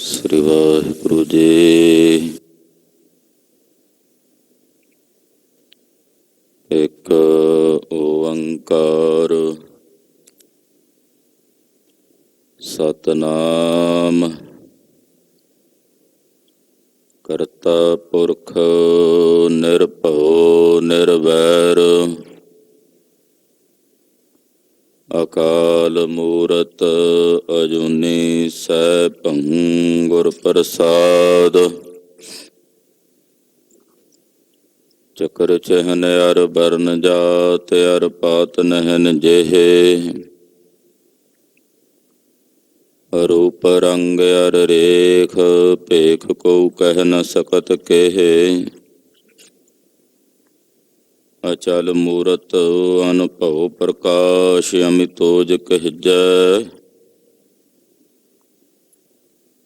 ਸ੍ਰੀ ਵਾਹਿਗੁਰੂ ਜੀ। ਇੱਕ ਓੰਕਾਰ ਸਤਿਨਾਮ ਕਰਤਾ ਪੁਰਖ ਨਿਰਭਉ ਨਿਰਵੈਰ ਅਕਾਲ ਮੂਰਤ ਅਜੂਨੀ ਸੈਭੰ ਗੁਰ ਪ੍ਰਸਾਦ। ਚਕਰ ਚਹਿਨ ਅਰ ਬਰਨ ਜਾਤ ਅਰ ਪਾਤ ਨਹਿਨ ਜਿਹੇ ਰੂਪ ਰੰਗ ਅਰ ਰੇਖ ਭੇਖ ਕੋ ਕਹਿ ਨ ਸਕਤ ਕੇਹੇ। ਅਚਲ ਮੂਰਤ ਅਨਭਉ ਪ੍ਰਕਾਸ਼ ਅਮਿਤੋਜ ਕਹਿਜੈ।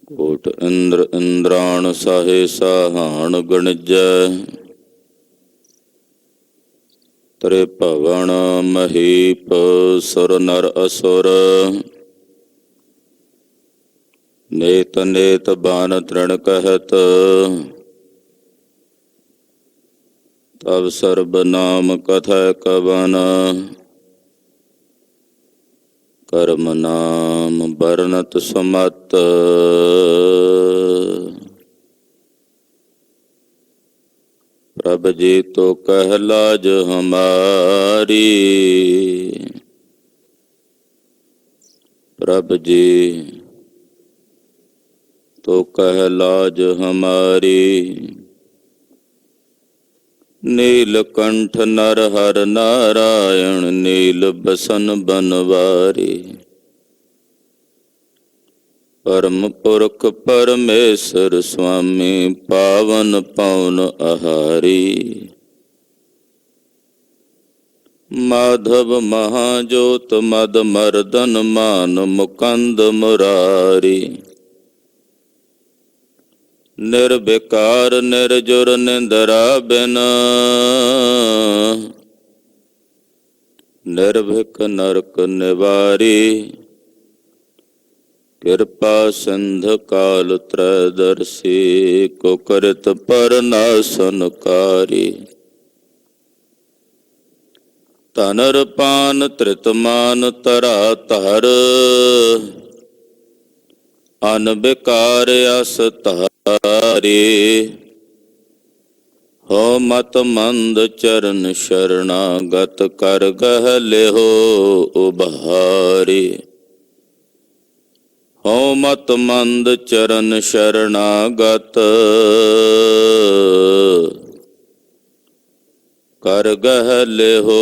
ਕੋਟ ਇੰਦਰ ਇੰਦਰਾਣ ਸਾਹੇ ਸਾਹਾਣ ਗਣਿਜੈ। ਤ੍ਰਿ ਭਵਨ ਮਹੀਪ ਸੁਰ ਨਰ ਅਸੁਰ ਨੇਤ ਨੇਤ ਬਾਨ ਤ੍ਰਿਣ ਕਹਿਤ। ਤਬ ਸਰਬ ਨਾਮ ਕਥੈ ਕਵਨ ਕਰਮ ਨਾਮ ਬਰਨਤ ਸਮਤ। ਪ੍ਰਭ ਜੀ ਤੋ ਕਹਿ ਲਾਜ ਹਮਾਰੀ। ਪ੍ਰਭ ਜੀ ਤੋ ਕਹਿ ਲਾਜ ਹਮਾਰੀ। ਨੀਲਕੰਠ ਨਰ ਹਰ ਨਾਰਾਇਣ ਨੀਲ ਬਸਨ ਬਨਵਾਰੀ। ਪਰਮ ਪੁਰਖ ਪਰਮੇਸ਼ਰ ਸੁਆਮੀ ਪਾਵਨ ਪਉਨ ਆਹਾਰੀ। ਮਾਧਵ ਮਹਾਜੋਤ ਮਦ ਮਰਦਨ ਮਾਨ ਮੁਕੰਦ ਮੁਰਾਰੀ। ਨਿਰਵਿਕਾਰ ਨਿਰਜੁਰ ਨਿੰਦਰਾ ਬਿਨ ਨਿਰਭਿਕ ਨਰਕ ਨਿਵਾਰੀ। ਕਿਰਪਾ ਸਿੰਧ ਕਾਲ ਤ੍ਰੈਦਰਸੀ ਕੋ ਕਰਿਤ ਪਰ ਨਾਸਨਕਾਰੀ। ਧਨਰ ਪਾਨ ਤ੍ਰਿਤਮਾਨ ਧਰਾ ਧਰ ਅਨ ਬਿਕਾਰ ਅਸ ਧਾਰੀ। ਹੋ ਮਤ ਮੰਦ ਚਰਨ ਸ਼ਰਨਾਗਤ ਕਰ ਗਹਿ ਲਿਹੋ ਉਭਾਰੀ। ਹੋ ਮਤ ਮੰਦ ਚਰਨ ਸ਼ਰਨਾਗਤ ਕਰ ਗਹਿ ਲਿਹੋ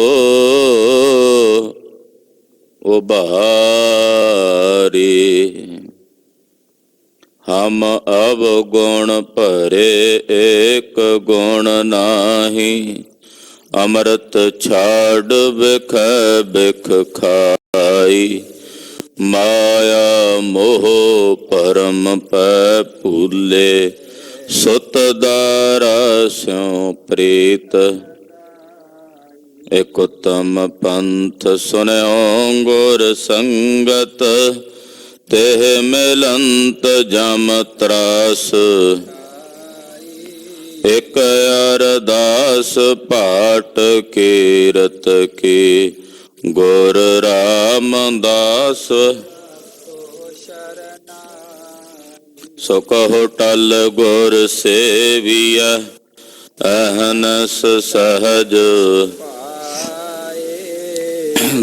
ਉਭਾਰੀ। ਹਮ ਅਵਗੁਣ ਭਰੇ ਏਕ ਗੁਣ ਨਾਹੀ। ਅੰਮ੍ਰਿਤ ਛਾੜ ਬਿਖ ਬਿਖ ਖਾਈ। ਮਾਇਆ ਮੋਹ ਪਰਮ ਪੈ ਭੂਲੇ ਸੁਤ ਦਾਰਾ ਸਿਉ ਪ੍ਰੀਤ। ਇਕ ਉਤਮ ਪੰਥ ਸੁਨਿਓ ਗੁਰ ਸੰਗਤ ਤੇਹ ਮਿਲੰਤ ਜਮ ਤਰਾਸ। ਇਕ ਅਰਦਾਸ ਪਾਟ ਕੀਰਤ ਕੀ ਗੁਰ ਰਾਮਦਾਸ। ਸੋ ਕਹੋ ਟਲ ਗੁਰ ਸੇਵੀਐ ਅਹਨਸ ਸਹਜ।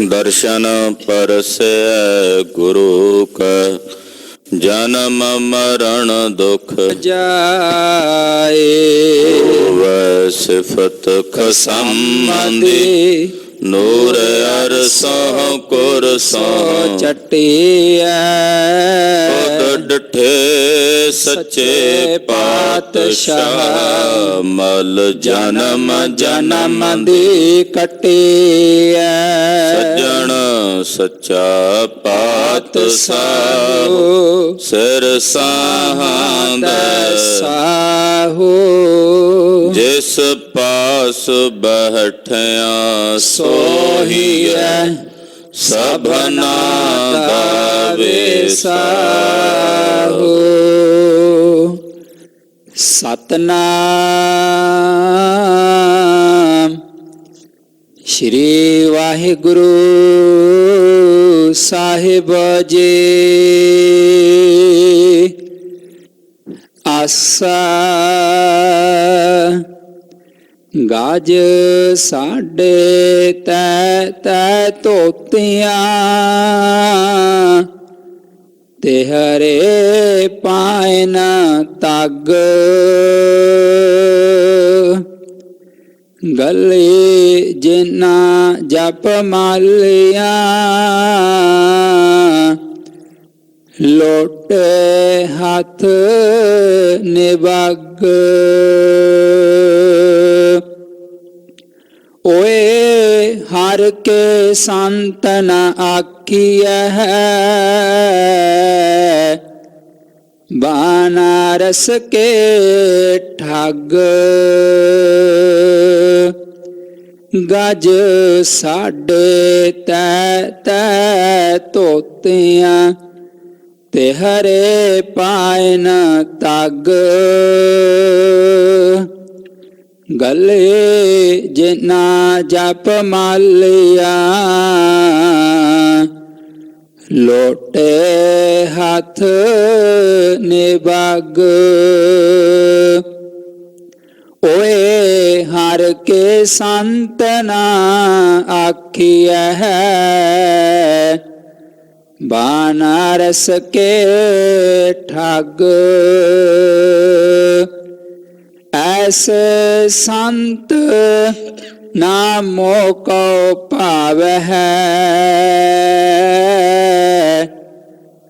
ਦਰਸ਼ਨ ਪਰਸੈ ਗੁਰੂ ਕਾ ਜਨਮ ਮਰਨ ਦੁਖ ਜਾਏ। ਹੋਵੈ ਸਿਫਤ ਖਸਮੰਦੀ ਨੂਰ ਅਰਸੋਂ ਕੁਰਸੋਂ ਚੱਟੀਐ। ਉਦ ਡਿਠੇ ਸੱਚੇ ਪਾਤਸ਼ਾਹ ਮਲ ਜਨਮ ਜਨਮ ਦੀ ਕੱਟੀਐ। ਸੱਜਣ ਸੱਚਾ ਪਾਤਸ਼ਾਹ ਸਿਰ ਸਾਹਾਂ ਸਾਹੋ। ਜਿਸ ਪਾਸ ਬੈਠਿਆ ਸੋਹੀਐ ਸਭਨਾ ਦਾ ਵਿਸਾਹੋ। ਸਤਨਾਮ ਸ਼੍ਰੀ ਵਾਹਿਗੁਰੂ ਸਾਹਿਬ ਜੀ। ਆਸਾ ਗਾਜ ਸਾਡੇ ਤੈ ਤੈ ਧੋਤੀਆਂ, ਤਿਹਰੇ ਪਾਇਨ ਤਗ। ਗਲੇ ਜਿਨਾ ਜਪ ਮਾਲਿਆ, ਲੋਟੇ ਹੱਥ ਨਿਵਗ। ਓਏ ਹਰ ਕੇ ਸੰਤ ਨ ਆਖੀਐ, ਬਾਨਾਰਸ ਕੇ ਠੱਗ। ਗਜ ਸਾਡੇ ਤੈ ਤੈ ਧੋਤੀਆਂ, ਤਿਹਰੇ ਪਾਇਨ ਤਗ। ਗਲੇ ਜਿਨਾ ਜਪ ਮਾਲਿਆ, ਲੋਟੇ ਹੱਥ ਨਿਵਗ। ਓਏ ਹਰ ਕੇ ਸੰਤ ਨਾ ਆਖੀਐ, ਬਾਨਾਰਸ ਕੇ ਠੱਗ। ਐਸੇ ਸੰਤ ਨਾ ਮੋਕੋ ਭਾਵਹਿ,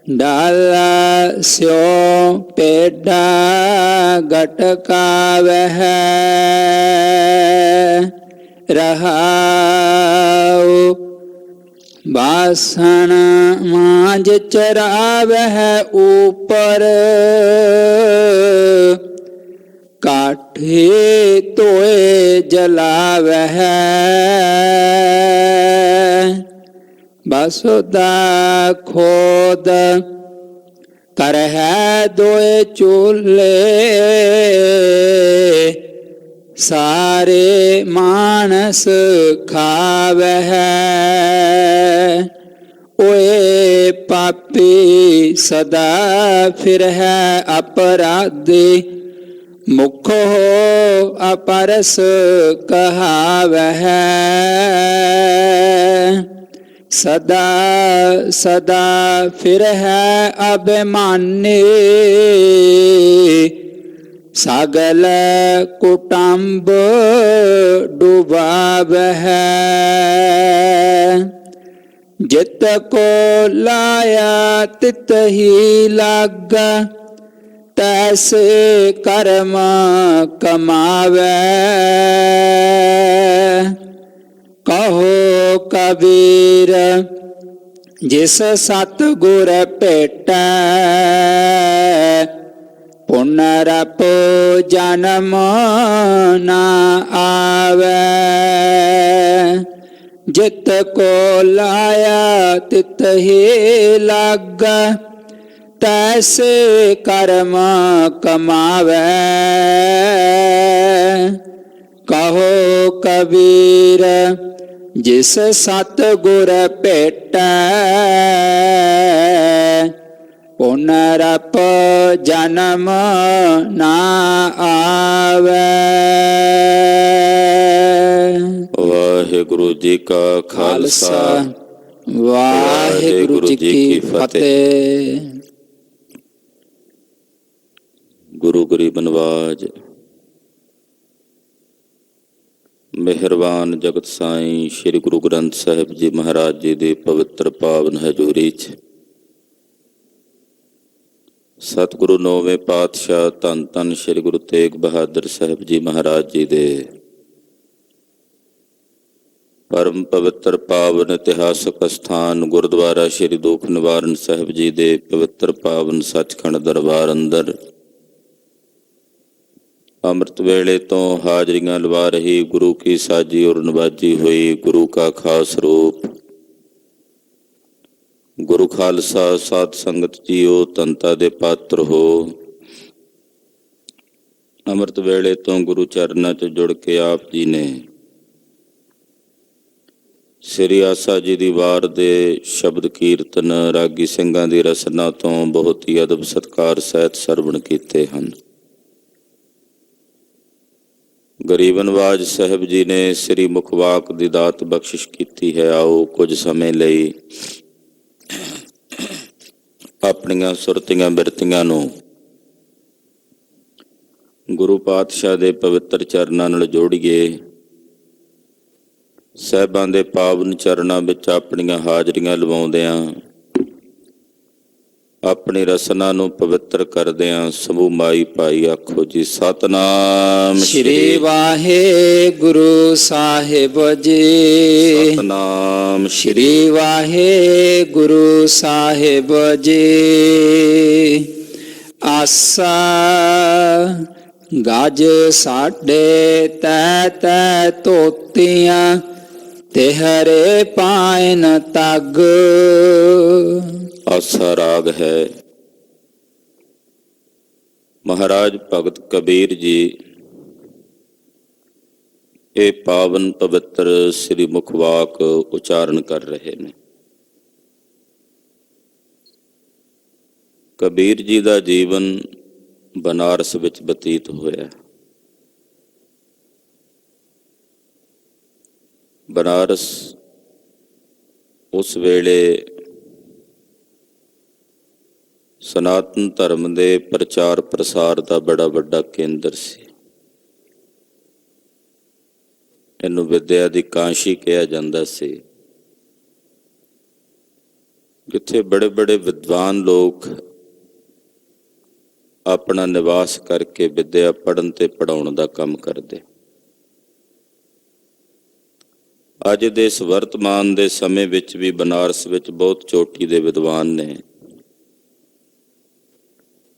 ਡਾਲਾ ਸਿਓ ਪੇਡਾ ਗਟਕਾਵਹਿ। ਰਹਾਉ ਬਾਸਣ ਮਾਂਜ ਚਰਾਵਹਿ ਊਪਰ, ਕਾਠੇ ਧੋਏ ਜਲਾਵਹਿ। ਬਸੁਦਾ ਖੋਦ ਕਰਹਿ ਦੋਏ ਚੂਲੇ, ਸਾਰੇ ਮਾਨਸ ਖਾਵਹਿ। ਓਏ ਪਾਪੀ ਸਦਾ ਫਿਰਹਿ ਅਪਰਾਧੀ, ਮੁਖੋ ਅਪਰਸ ਕਹਾਵਹਿ। ਸਦਾ ਸਦਾ ਫਿਰਹਿ ਅਭਿਮਾਨੀ, ਸਗਲ ਕੁਟੰਬ ਡੁਬਾਵਹਿ। ਜਿਤ ਕੋ ਲਾਇਆ ਤਿਤ ਹੀ ਲਾਗਾ, ਤੈਸੇ ਕਰਮ ਕਮਾਵੈ। ਕਹੋ ਕਬੀਰ ਜਿਸ ਸਤਿਗੁਰ ਭੇਟੈ, ਪੁਨਰਪ ਜਨਮ ਨਾ ਆਵੈ। ਜਿਤ ਕੋ ਲਾਇਆ ਤਿਤ ਹੀ ਲਾਗਾ, ਤੈਸੇ ਕਰਮ ਕਮਾਵੈ। ਕਹੋ ਕਬੀਰ ਜਿਸ ਸਤਿਗੁਰ ਭੇਟੈ, ਪੁਨਰਪ ਜਨਮ ਨਾ ਆਵੈ। ਵਾਹਿਗੁਰੂ ਜੀ ਕਾ ਖਾਲਸਾ, ਵਾਹਿਗੁਰੂ ਜੀ ਕੀ ਫਤਿਹ। ਗੁਰੂ ਗਰੀਬ ਨਵਾਜ ਮਿਹਰਬਾਨ ਜਗਤ ਸਾਈਂ ਸ੍ਰੀ ਗੁਰੂ ਗ੍ਰੰਥ ਸਾਹਿਬ ਜੀ ਮਹਾਰਾਜ ਜੀ ਦੇ ਪਵਿੱਤਰ ਪਾਵਨ ਹਜ਼ੂਰੀ 'ਚ ਸਤਿਗੁਰੂ ਨੌਵੇਂ ਪਾਤਸ਼ਾਹ ਧੰਨ ਧੰਨ ਸ੍ਰੀ ਗੁਰੂ ਤੇਗ ਬਹਾਦਰ ਸਾਹਿਬ ਜੀ ਮਹਾਰਾਜ ਜੀ ਦੇ ਪਰਮ ਪਵਿੱਤਰ ਪਾਵਨ ਇਤਿਹਾਸਕ ਅਸਥਾਨ ਗੁਰਦੁਆਰਾ ਸ੍ਰੀ ਦੁੱਖ ਨਿਵਾਰਨ ਸਾਹਿਬ ਜੀ ਦੇ ਪਵਿੱਤਰ ਪਾਵਨ ਸੱਚਖੰਡ ਦਰਬਾਰ ਅੰਦਰ ਅੰਮ੍ਰਿਤ ਵੇਲੇ ਤੋਂ ਹਾਜ਼ਰੀਆਂ ਲਵਾ ਰਹੀ ਗੁਰੂ ਕੀ ਸਾਜੀ ਔਰ ਨਵਾਜੀ ਹੋਈ ਗੁਰੂ ਕਾ ਖਾਸ ਰੂਪ ਗੁਰੂ ਖਾਲਸਾ ਸਾਧ ਸੰਗਤ ਜੀਓ, ਤਨਤਾ ਦੇ ਪਾਤਰ ਹੋ। ਅੰਮ੍ਰਿਤ ਵੇਲੇ ਤੋਂ ਗੁਰੂ ਚਰਨਾਂ 'ਚ ਜੁੜ ਕੇ ਆਪ ਜੀ ਨੇ ਸ੍ਰੀ ਆਸਾ ਜੀ ਦੀ ਵਾਰ ਦੇ ਸ਼ਬਦ ਕੀਰਤਨ ਰਾਗੀ ਸਿੰਘਾਂ ਦੀ ਰਸਨਾ ਤੋਂ ਬਹੁਤ ਹੀ ਅਦਬ ਸਤਿਕਾਰ ਸਹਿਤ ਸਰਵਣ ਕੀਤੇ ਹਨ। ਗਰੀਬ ਨਵਾਜ ਸਾਹਿਬ ਜੀ ਨੇ ਸ੍ਰੀ ਮੁਖਵਾਕ ਦੀ ਦਾਤ ਬਖਸ਼ਿਸ਼ ਕੀਤੀ ਹੈ। ਆਓ ਕੁਝ ਸਮੇਂ ਲਈ ਆਪਣੀਆਂ ਸੁਰਤੀਆਂ ਬਿਰਤੀਆਂ ਨੂੰ ਗੁਰੂ ਪਾਤਸ਼ਾਹ ਦੇ ਪਵਿੱਤਰ ਚਰਨਾਂ ਨਾਲ ਜੋੜੀਏ। ਸਾਹਿਬਾਂ ਦੇ ਪਾਵਨ ਚਰਨਾਂ ਵਿੱਚ ਆਪਣੀਆਂ ਹਾਜ਼ਰੀਆਂ ਲਵਾਉਂਦਿਆਂ ਆਪਣੀ ਰਸਨਾ ਨੂੰ ਪਵਿੱਤਰ ਕਰਦਿਆਂ ਸਮੂਹ ਮਾਈ ਭਾਈ ਆਖੋ ਜੀ ਸਤਨਾਮ ਸ਼੍ਰੀ ਵਾਹਿਗੁਰੂ ਸਾਹਿਬ ਜੀ। ਸਤਨਾਮ ਸ਼੍ਰੀ ਵਾਹਿਗੁਰੂ ਸਾਹਿਬ ਜੀ। ਆਸਾ ਗਜ ਸਾਡੇ ਤੈ ਤੈ ਧੋਤੀਆਂ ਤਿਹਰੇ ਪਾਇਨ ਤਗ। ਆਸਾ ਰਾਗ ਹੈ। ਮਹਾਰਾਜ ਭਗਤ ਕਬੀਰ ਜੀ ਇਹ ਪਾਵਨ ਪਵਿੱਤਰ ਸ੍ਰੀ ਮੁਖਵਾਕ ਉਚਾਰਨ ਕਰ ਰਹੇ ਨੇ। ਕਬੀਰ ਜੀ ਦਾ ਜੀਵਨ ਬਨਾਰਸ ਵਿੱਚ ਬਤੀਤ ਹੋਇਆ। ਬਨਾਰਸ ਉਸ ਵੇਲੇ ਸਨਾਤਨ ਧਰਮ ਦੇ ਪ੍ਰਚਾਰ ਪ੍ਰਸਾਰ ਦਾ ਬੜਾ ਵੱਡਾ ਕੇਂਦਰ ਸੀ। ਇਹਨੂੰ ਵਿਦਿਆ ਦੀ ਕਾਸ਼ੀ ਕਿਹਾ ਜਾਂਦਾ ਸੀ, ਜਿੱਥੇ ਬੜੇ ਬੜੇ ਵਿਦਵਾਨ ਲੋਕ ਆਪਣਾ ਨਿਵਾਸ ਕਰਕੇ ਵਿਦਿਆ ਪੜ੍ਹਨ ਤੇ ਪੜ੍ਹਾਉਣ ਦਾ ਕੰਮ ਕਰਦੇ। ਅੱਜ ਦੇ ਇਸ ਵਰਤਮਾਨ ਦੇ ਸਮੇਂ ਵਿੱਚ ਵੀ ਬਨਾਰਸ ਵਿੱਚ ਬਹੁਤ ਚੋਟੀ ਦੇ ਵਿਦਵਾਨ ਨੇ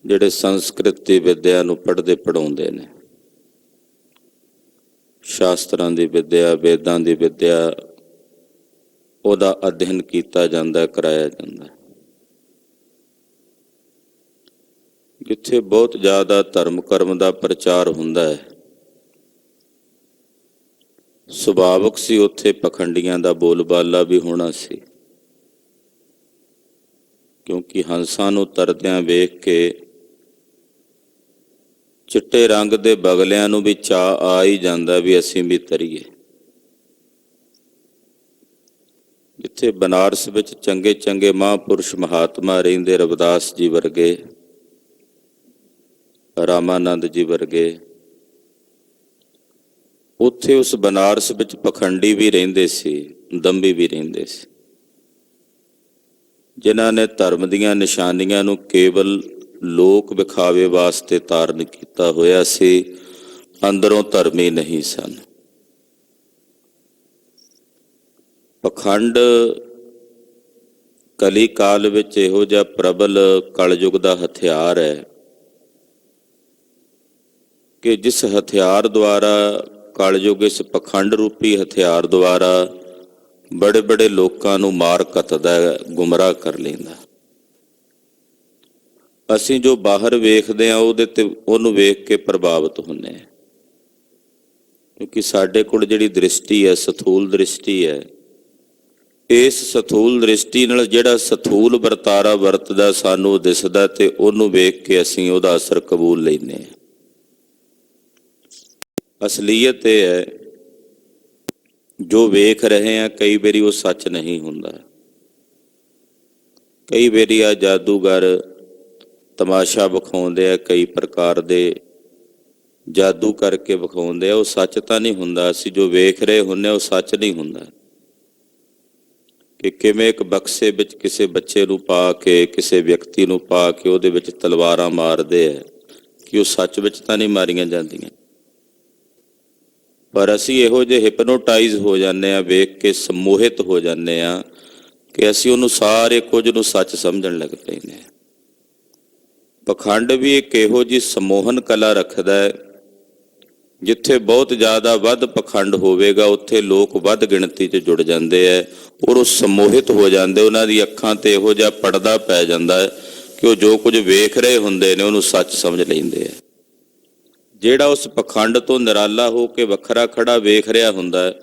ਜਿਹੜੇ ਸੰਸਕ੍ਰਿਤ ਦੀ ਵਿਦਿਆ ਨੂੰ ਪੜ੍ਹਦੇ ਪੜ੍ਹਾਉਂਦੇ ਨੇ। ਸ਼ਾਸਤਰਾਂ ਦੀ ਵਿਦਿਆ, ਵੇਦਾਂ ਦੀ ਵਿਦਿਆ, ਉਹਦਾ ਅਧਿਐਨ ਕੀਤਾ ਜਾਂਦਾ, ਕਰਾਇਆ ਜਾਂਦਾ। ਜਿੱਥੇ ਬਹੁਤ ਜ਼ਿਆਦਾ ਧਰਮ ਕਰਮ ਦਾ ਪ੍ਰਚਾਰ ਹੁੰਦਾ ਹੈ, ਸੁਭਾਵਕ ਸੀ ਉੱਥੇ ਪਖੰਡੀਆਂ ਦਾ ਬੋਲਬਾਲਾ ਵੀ ਹੋਣਾ ਸੀ। ਕਿਉਂਕਿ ਹੰਸਾਂ ਨੂੰ ਤਰਦਿਆਂ ਵੇਖ ਕੇ ਚਿੱਟੇ ਰੰਗ ਦੇ ਬਗਲਿਆਂ ਨੂੰ ਵੀ ਚਾਅ ਆ ਹੀ ਜਾਂਦਾ ਵੀ ਅਸੀਂ ਵੀ ਤਰੀਏ। ਜਿੱਥੇ ਬਨਾਰਸ ਵਿੱਚ ਚੰਗੇ ਚੰਗੇ ਮਹਾਂਪੁਰਸ਼ ਮਹਾਤਮਾ ਰਹਿੰਦੇ, ਰਵਿਦਾਸ ਜੀ ਵਰਗੇ, ਰਾਮਾਨੰਦ ਜੀ ਵਰਗੇ, ਉੱਥੇ ਉਸ ਬਨਾਰਸ ਵਿੱਚ ਪਖੰਡੀ ਵੀ ਰਹਿੰਦੇ ਸੀ, ਦੰਭੀ ਵੀ ਰਹਿੰਦੇ ਸੀ, ਜਿਨ੍ਹਾਂ ਨੇ ਧਰਮ ਦੀਆਂ ਨਿਸ਼ਾਨੀਆਂ ਨੂੰ ਕੇਵਲ ਲੋਕ ਵਿਖਾਵੇ ਵਾਸਤੇ ਧਾਰਨ ਕੀਤਾ ਹੋਇਆ ਸੀ, ਅੰਦਰੋਂ ਧਰਮੀ ਨਹੀਂ ਸਨ। ਪਖੰਡ ਕਲੀ ਕਾਲ ਵਿੱਚ ਇਹੋ ਜਿਹਾ ਪ੍ਰਬਲ ਕਲਯੁਗ ਦਾ ਹਥਿਆਰ ਹੈ ਕਿ ਜਿਸ ਹਥਿਆਰ ਦੁਆਰਾ ਕਲਯੁਗ ਇਸ ਪਖੰਡ ਰੂਪੀ ਹਥਿਆਰ ਦੁਆਰਾ ਬੜੇ ਬੜੇ ਲੋਕਾਂ ਨੂੰ ਮਾਰ ਘੱਤਦਾ, ਗੁੰਮਰਾਹ ਕਰ ਲੈਂਦਾ। ਅਸੀਂ ਜੋ ਬਾਹਰ ਵੇਖਦੇ ਹਾਂ ਉਹਨੂੰ ਵੇਖ ਕੇ ਪ੍ਰਭਾਵਿਤ ਹੁੰਦੇ ਹਾਂ, ਕਿਉਂਕਿ ਸਾਡੇ ਕੋਲ ਜਿਹੜੀ ਦ੍ਰਿਸ਼ਟੀ ਹੈ, ਸਥੂਲ ਦ੍ਰਿਸ਼ਟੀ ਹੈ। ਇਸ ਸਥੂਲ ਦ੍ਰਿਸ਼ਟੀ ਨਾਲ ਜਿਹੜਾ ਸਥੂਲ ਵਰਤਾਰਾ ਵਰਤਦਾ ਸਾਨੂੰ ਦਿਸਦਾ ਤੇ ਉਹਨੂੰ ਵੇਖ ਕੇ ਅਸੀਂ ਉਹਦਾ ਅਸਰ ਕਬੂਲ ਲੈਂਦੇ ਹਾਂ। ਅਸਲੀਅਤ ਇਹ ਹੈ, ਜੋ ਵੇਖ ਰਹੇ ਹਾਂ ਕਈ ਵਾਰੀ ਉਹ ਸੱਚ ਨਹੀਂ ਹੁੰਦਾ। ਕਈ ਵਾਰੀ ਆ ਜਾਦੂਗਰ ਤਮਾਸ਼ਾ ਵਿਖਾਉਂਦੇ ਆ, ਕਈ ਪ੍ਰਕਾਰ ਦੇ ਜਾਦੂ ਕਰਕੇ ਵਿਖਾਉਂਦੇ ਆ, ਉਹ ਸੱਚ ਤਾਂ ਨਹੀਂ ਹੁੰਦਾ। ਅਸੀਂ ਜੋ ਵੇਖ ਰਹੇ ਹੁੰਦੇ ਉਹ ਸੱਚ ਨਹੀਂ ਹੁੰਦਾ। ਕਿ ਕਿਵੇਂ ਇੱਕ ਬਕਸੇ ਵਿੱਚ ਕਿਸੇ ਬੱਚੇ ਨੂੰ ਪਾ ਕੇ, ਕਿਸੇ ਵਿਅਕਤੀ ਨੂੰ ਪਾ ਕੇ ਉਹਦੇ ਵਿੱਚ ਤਲਵਾਰਾਂ ਮਾਰਦੇ ਆ, ਕਿ ਉਹ ਸੱਚ ਵਿੱਚ ਤਾਂ ਨਹੀਂ ਮਾਰੀਆਂ ਜਾਂਦੀਆਂ। ਪਰ ਅਸੀਂ ਇਹੋ ਜਿਹੇ ਹਿਪਨੋਟਾਈਜ਼ ਹੋ ਜਾਂਦੇ ਹਾਂ, ਵੇਖ ਕੇ ਸਮੋਹਿਤ ਹੋ ਜਾਂਦੇ ਹਾਂ ਕਿ ਅਸੀਂ ਉਹਨੂੰ ਸਾਰੇ ਕੁਝ ਨੂੰ ਸੱਚ ਸਮਝਣ ਲੱਗ ਪੈਂਦੇ ਹਾਂ। ਪਖੰਡ ਵੀ ਇੱਕ ਇਹੋ ਜਿਹੀ ਸਮੋਹਨ ਕਲਾ ਰੱਖਦਾ ਹੈ, ਜਿੱਥੇ ਬਹੁਤ ਜ਼ਿਆਦਾ ਵੱਧ ਪਖੰਡ ਹੋਵੇਗਾ ਉੱਥੇ ਲੋਕ ਵੱਧ ਗਿਣਤੀ 'ਚ ਜੁੜ ਜਾਂਦੇ ਹੈ ਔਰ ਉਹ ਸਮੋਹਿਤ ਹੋ ਜਾਂਦੇ। ਉਹਨਾਂ ਦੀ ਅੱਖਾਂ ਤੇ ਇਹੋ ਜਿਹਾ ਪਰਦਾ ਪੈ ਜਾਂਦਾ ਹੈ ਕਿ ਉਹ ਜੋ ਕੁਝ ਵੇਖ ਰਹੇ ਹੁੰਦੇ ਨੇ ਉਹਨੂੰ ਸੱਚ ਸਮਝ ਲੈਂਦੇ ਹੈ। ਜਿਹੜਾ ਉਸ ਪਖੰਡ ਤੋਂ ਨਿਰਾਲਾ ਹੋ ਕੇ ਵੱਖਰਾ ਖੜਾ ਵੇਖ ਰਿਹਾ ਹੁੰਦਾ ਹੈ,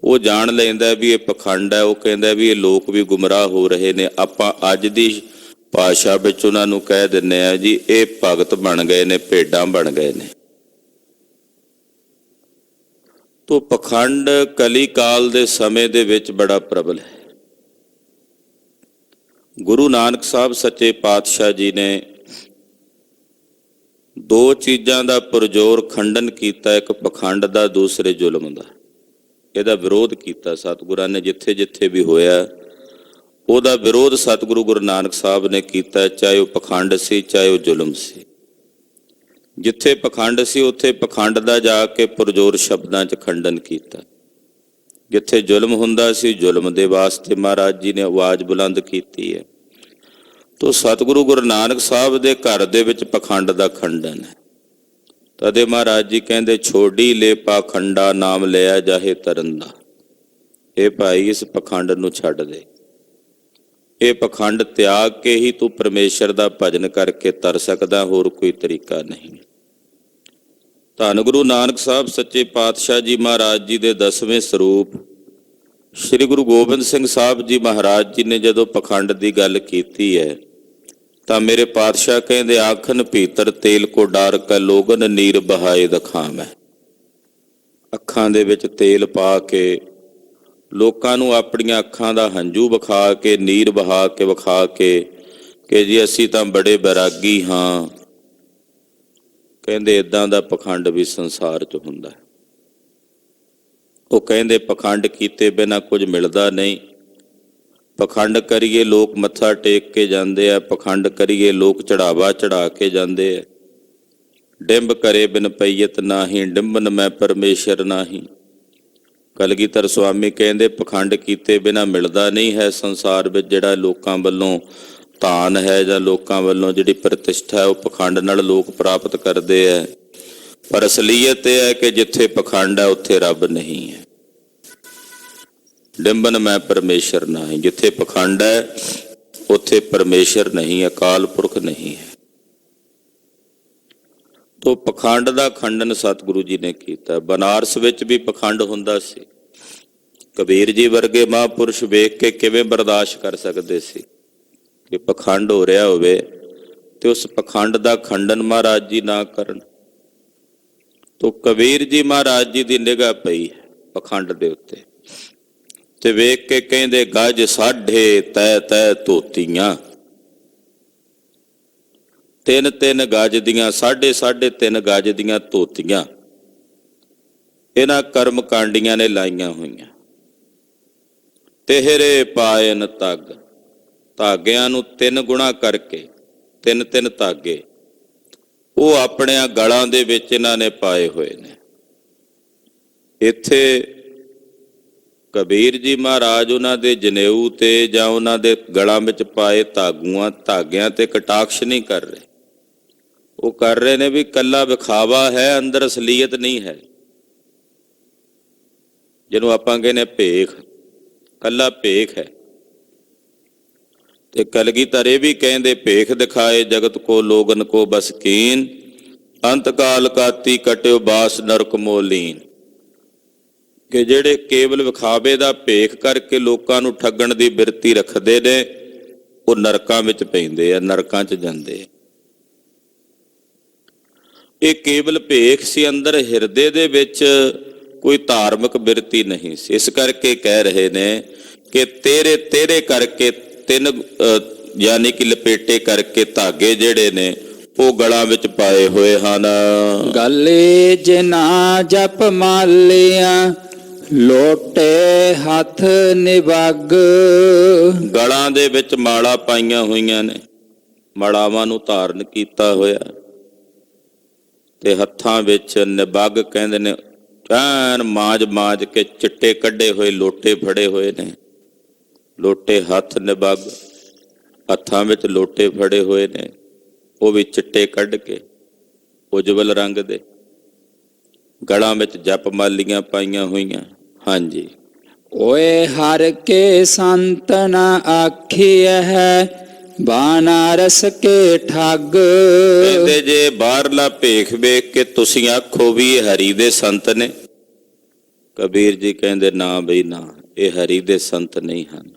ਉਹ ਜਾਣ ਲੈਂਦਾ ਵੀ ਇਹ ਪਖੰਡ ਹੈ। ਉਹ ਕਹਿੰਦਾ ਵੀ ਇਹ ਲੋਕ ਵੀ ਗੁੰਮਰਾਹ ਹੋ ਰਹੇ ਨੇ। ਆਪਾਂ ਅੱਜ ਦੀ ਭਾਸ਼ਾ ਵਿੱਚ ਉਹਨਾਂ ਨੂੰ ਕਹਿ ਦਿੰਦੇ ਆ ਜੀ ਇਹ ਭਗਤ ਬਣ ਗਏ ਨੇ, ਭੇਡਾਂ ਬਣ ਗਏ ਨੇ। ਤੋ ਪਖੰਡ ਕਲੀ ਕਾਲ ਦੇ ਸਮੇਂ ਦੇ ਵਿੱਚ ਬੜਾ ਪ੍ਰਬਲ ਹੈ। ਗੁਰੂ ਨਾਨਕ ਸਾਹਿਬ ਸੱਚੇ ਪਾਤਸ਼ਾਹ ਜੀ ਨੇ ਦੋ ਚੀਜ਼ਾਂ ਦਾ ਪੁਰਜ਼ੋਰ ਖੰਡਨ ਕੀਤਾ, ਇੱਕ ਪਖੰਡ ਦਾ, ਦੂਸਰੇ ਜ਼ੁਲਮ ਦਾ। ਇਹਦਾ ਵਿਰੋਧ ਕੀਤਾ ਸਤਿਗੁਰਾਂ ਨੇ, ਜਿੱਥੇ ਜਿੱਥੇ ਵੀ ਹੋਇਆ ਉਹਦਾ ਵਿਰੋਧ ਸਤਿਗੁਰੂ ਗੁਰੂ ਨਾਨਕ ਸਾਹਿਬ ਨੇ ਕੀਤਾ, ਚਾਹੇ ਉਹ ਪਖੰਡ ਸੀ ਚਾਹੇ ਉਹ ਜ਼ੁਲਮ ਸੀ। ਜਿੱਥੇ ਪਖੰਡ ਸੀ ਉੱਥੇ ਪਖੰਡ ਦਾ ਜਾ ਕੇ ਪੁਰਜ਼ੋਰ ਸ਼ਬਦਾਂ 'ਚ ਖੰਡਨ ਕੀਤਾ। ਜਿੱਥੇ ਜ਼ੁਲਮ ਹੁੰਦਾ ਸੀ ਜ਼ੁਲਮ ਦੇ ਵਾਸਤੇ ਮਹਾਰਾਜ ਜੀ ਨੇ ਆਵਾਜ਼ ਬੁਲੰਦ ਕੀਤੀ ਹੈ। ਤੋ ਸਤਿਗੁਰੂ ਗੁਰੂ ਨਾਨਕ ਸਾਹਿਬ ਦੇ ਘਰ ਦੇ ਵਿੱਚ ਪਖੰਡ ਦਾ ਖੰਡਨ ਹੈ। ਤਦੇ ਮਹਾਰਾਜ ਜੀ ਕਹਿੰਦੇ ਛੋਡੀ ਲੈ ਪਾਖੰਡਾ ਨਾਮ ਲਿਆ ਜਾਹੇ ਤਰਨ ਦਾ। ਇਹ ਭਾਈ ਇਸ ਪਖੰਡ ਨੂੰ ਛੱਡ ਦੇ। ਇਹ ਪਖੰਡ ਤਿਆਗ ਕੇ ਹੀ ਤੂੰ ਪਰਮੇਸ਼ਰ ਦਾ ਭਜਨ ਕਰਕੇ ਤਰ ਸਕਦਾ, ਹੋਰ ਕੋਈ ਤਰੀਕਾ ਨਹੀਂ। ਧੰਨ ਗੁਰੂ ਨਾਨਕ ਸਾਹਿਬ ਸੱਚੇ ਪਾਤਸ਼ਾਹ ਜੀ ਮਹਾਰਾਜ ਜੀ ਦੇ 10ਵੇਂ ਸਰੂਪ ਸ੍ਰੀ ਗੁਰੂ ਗੋਬਿੰਦ ਸਿੰਘ ਸਾਹਿਬ ਜੀ ਮਹਾਰਾਜ ਜੀ ਨੇ ਜਦੋਂ ਪਖੰਡ ਦੀ ਗੱਲ ਕੀਤੀ ਹੈ ਤਾਂ ਮੇਰੇ ਪਾਤਸ਼ਾਹ ਕਹਿੰਦੇ ਆਖਨ ਭੀਤਰ ਤੇਲ ਕੋ ਡਾਰ ਕਾ ਲੋਗਨ ਨੀਰ ਬਹਾਏ ਦਖਾਮ ਹੈ। ਅੱਖਾਂ ਦੇ ਵਿੱਚ ਤੇਲ ਪਾ ਕੇ ਲੋਕਾਂ ਨੂੰ ਆਪਣੀਆਂ ਅੱਖਾਂ ਦਾ ਹੰਝੂ ਵਿਖਾ ਕੇ, ਨੀਰ ਬਹਾ ਕੇ ਵਿਖਾ ਕੇ ਕਿ ਜੀ ਅਸੀਂ ਤਾਂ ਬੜੇ ਬੈਰਾਗੀ ਹਾਂ। ਕਹਿੰਦੇ ਇਦਾਂ ਦਾ ਪਖੰਡ ਵੀ ਸੰਸਾਰ 'ਚ ਹੁੰਦਾ ਹੈ। ਉਹ ਕਹਿੰਦੇ ਪਖੰਡ ਕੀਤੇ ਬਿਨਾਂ ਕੁਝ ਮਿਲਦਾ ਨਹੀਂ। ਪਖੰਡ ਕਰੀਏ ਲੋਕ ਮੱਥਾ ਟੇਕ ਕੇ ਜਾਂਦੇ ਆ, ਪਖੰਡ ਕਰੀਏ ਲੋਕ ਚੜਾਵਾ ਚੜਾ ਕੇ ਜਾਂਦੇ ਆ। ਡਿੰਬ ਕਰੇ ਬਿਨ ਪਈਅਤ ਨਾਹੀ, ਡਿੰਬਨ ਮੈਂ ਪਰਮੇਸ਼ਰ ਨਾਹੀ। ਕਲਗੀਧਰ ਸੁਆਮੀ ਕਹਿੰਦੇ ਪਖੰਡ ਕੀਤੇ ਬਿਨਾਂ ਮਿਲਦਾ ਨਹੀਂ ਹੈ ਸੰਸਾਰ ਵਿੱਚ। ਜਿਹੜਾ ਲੋਕਾਂ ਵੱਲੋਂ ਧਾਨ ਹੈ ਜਾਂ ਲੋਕਾਂ ਵੱਲੋਂ ਜਿਹੜੀ ਪ੍ਰਤਿਸ਼ਠਾ ਹੈ ਉਹ ਪਖੰਡ ਨਾਲ ਲੋਕ ਪ੍ਰਾਪਤ ਕਰਦੇ ਹੈ। ਪਰ ਅਸਲੀਅਤ ਇਹ ਹੈ ਕਿ ਜਿੱਥੇ ਪਖੰਡ ਹੈ ਉੱਥੇ ਰੱਬ ਨਹੀਂ ਹੈ। ਡਿੰਬਨ ਮੈਂ ਪਰਮੇਸ਼ਰ ਨਹੀਂ। ਜਿੱਥੇ ਪਖੰਡ ਹੈ ਉੱਥੇ ਪਰਮੇਸ਼ਰ ਨਹੀਂ, ਅਕਾਲ ਪੁਰਖ ਨਹੀਂ ਹੈ। ਤੋ ਪਖੰਡ ਦਾ ਖੰਡਨ ਸਤਿਗੁਰੂ ਜੀ ਨੇ ਕੀਤਾ। ਬਨਾਰਸ ਵਿੱਚ ਵੀ ਪਖੰਡ ਹੁੰਦਾ ਸੀ। ਕਬੀਰ ਜੀ ਵਰਗੇ ਮਹਾਂਪੁਰਸ਼ ਵੇਖ ਕੇ ਕਿਵੇਂ ਬਰਦਾਸ਼ਤ ਕਰ ਸਕਦੇ ਸੀ ਕਿ ਪਖੰਡ ਹੋ ਰਿਹਾ ਹੋਵੇ ਤੇ ਉਸ ਪਖੰਡ ਦਾ ਖੰਡਨ ਮਹਾਰਾਜ ਜੀ ਨਾ ਕਰਨ। ਤੋ ਕਬੀਰ ਜੀ ਮਹਾਰਾਜ ਜੀ ਦੀ ਨਿਗਾਹ ਪਈ ਪਖੰਡ ਦੇ ਉੱਤੇ ਤੇ ਵੇਖ ਕੇ ਕਹਿੰਦੇ ਗਜ ਸਾਢੇ ਤੈ ਤੈ ਧੋਤੀਆਂ। 3-3 ਗਜ ਦੀਆਂ, 3.5 ਗਜ ਦੀਆਂ ਧੋਤੀਆਂ ਇਹਨਾਂ ਕਰਮ ਕਾਂਡੀਆਂ ਨੇ ਲਾਈਆਂ ਹੋਈਆਂ। ਤੇਹਰੇ ਪਾਇਨ ਤੱਗ, ਧਾਗਿਆਂ ਨੂੰ 3 ਗੁਣਾ ਕਰਕੇ 3-3 ਧਾਗੇ ਉਹ ਆਪਣਿਆਂ ਗਲਾਂ ਦੇ ਵਿੱਚ ਇਹਨਾਂ ਨੇ ਪਾਏ ਹੋਏ ਨੇ। ਇੱਥੇ ਕਬੀਰ ਜੀ ਮਹਾਰਾਜ ਉਹਨਾਂ ਦੇ ਜਨੇਊ ਤੇ ਜਾਂ ਉਹਨਾਂ ਦੇ ਗਲਾਂ ਵਿੱਚ ਪਾਏ ਧਾਗਿਆਂ ਤੇ ਕਟਾਕਸ਼ ਨਹੀਂ ਕਰ ਰਹੇ। ਉਹ ਕਰ ਰਹੇ ਨੇ ਵੀ ਕੱਲਾ ਵਿਖਾਵਾ ਹੈ, ਅੰਦਰ ਅਸਲੀਅਤ ਨਹੀਂ ਹੈ। ਜਿਹਨੂੰ ਆਪਾਂ ਕਹਿੰਦੇ ਭੇਖ, ਕੱਲਾ ਭੇਖ ਹੈ। ਤੇ ਕਲਗੀਧਰ ਇਹ ਵੀ ਕਹਿੰਦੇ ਭੇਖ ਦਿਖਾਏ ਜਗਤ ਕੋ ਲੋਗਨ ਕੋ ਬਸ ਕੀਨ, ਅੰਤ ਕਾਲ ਕਾਤੀ ਕਟਿਓ ਬਾਸ ਨਰਕ ਮੋਲੀਨ। ਕਿ ਜਿਹੜੇ ਕੇਵਲ ਵਿਖਾਵੇ ਦਾ ਭੇਖ ਕਰਕੇ ਲੋਕਾਂ ਨੂੰ ਠੱਗਣ ਦੀ ਬਿਰਤੀ ਰੱਖਦੇ ਨੇ ਉਹ ਨਰਕਾਂ ਵਿੱਚ ਪੈਂਦੇ ਆ, ਨਰਕਾਂ 'ਚ ਜਾਂਦੇ ਆ। ਇਹ ਕੇਵਲ ਭੇਖ ਸੀ, ਅੰਦਰ ਹਿਰਦੇ ਦੇ ਵਿੱਚ ਕੋਈ ਧਾਰਮਿਕ ਬਿਰਤੀ ਨਹੀਂ ਸੀ। ਇਸ ਕਰਕੇ ਕਹਿ ਰਹੇ ਨੇ ਕਿ ਤੇਰੇ ਕਰਕੇ 3 ਯਾਨੀ ਕਿ ਲਪੇਟੇ ਕਰਕੇ ਧਾਗੇ ਜਿਹੜੇ ਨੇ ਉਹ ਗਲਾਂ ਵਿੱਚ ਪਾਏ ਹੋਏ ਹਨ। ਗਲੇ ਜਿਨਾ ਜਪ ਮਾਲਿਆ, ਲੋਟੇ ਹੱਥ ਨਿਵਗ। ਗਲਾਂ ਦੇ ਵਿੱਚ ਮਾਲਾ ਪਾਈਆਂ ਹੋਈਆਂ ਨੇ, ਮਾਲਾਵਾਂ ਨੂੰ ਧਾਰਨ ਕੀਤਾ ਹੋਇਆ ਤੇ ਹੱਥਾਂ ਵਿੱਚ ਨਿਵਗ ਕਹਿੰਦੇ ਨੇ ਐਨ ਮਾਜ ਕੇ ਚਿੱਟੇ ਕੱਢੇ ਹੋਏ ਲੋਟੇ ਫੜੇ ਹੋਏ ਨੇ। ਲੋਟੇ ਹੱਥ ਨਿਵਗ, ਹੱਥਾਂ ਵਿੱਚ ਲੋਟੇ ਫੜੇ ਹੋਏ ਨੇ, ਉਹ ਵੀ ਚਿੱਟੇ ਕੱਢ ਕੇ ਉਜਵਲ ਰੰਗ ਦੇ। ਗਲਾਂ ਵਿੱਚ ਜਪ ਮਾਲੀਆਂ ਪਾਈਆਂ ਹੋਈਆਂ। ਹਾਂਜੀ। ਓਏ ਹਰ ਕੇ ਸੰਤ ਨਾ ਆਖੀਐ ਹੈ, ਬਾਨਾਰਸ ਕੇ ਠੱਗ। ਕਹਿੰਦੇ ਜੇ ਬਾਹਰਲਾ ਭੇਖ ਵੇਖ ਕੇ ਤੁਸੀਂ ਆਖੋ ਵੀ ਇਹ ਹਰੀ ਦੇ ਸੰਤ ਨੇ, ਕਬੀਰ ਜੀ ਕਹਿੰਦੇ ਨਾ ਬਈ ਨਾ, ਇਹ ਹਰੀ ਦੇ ਸੰਤ ਨਹੀਂ ਹਨ,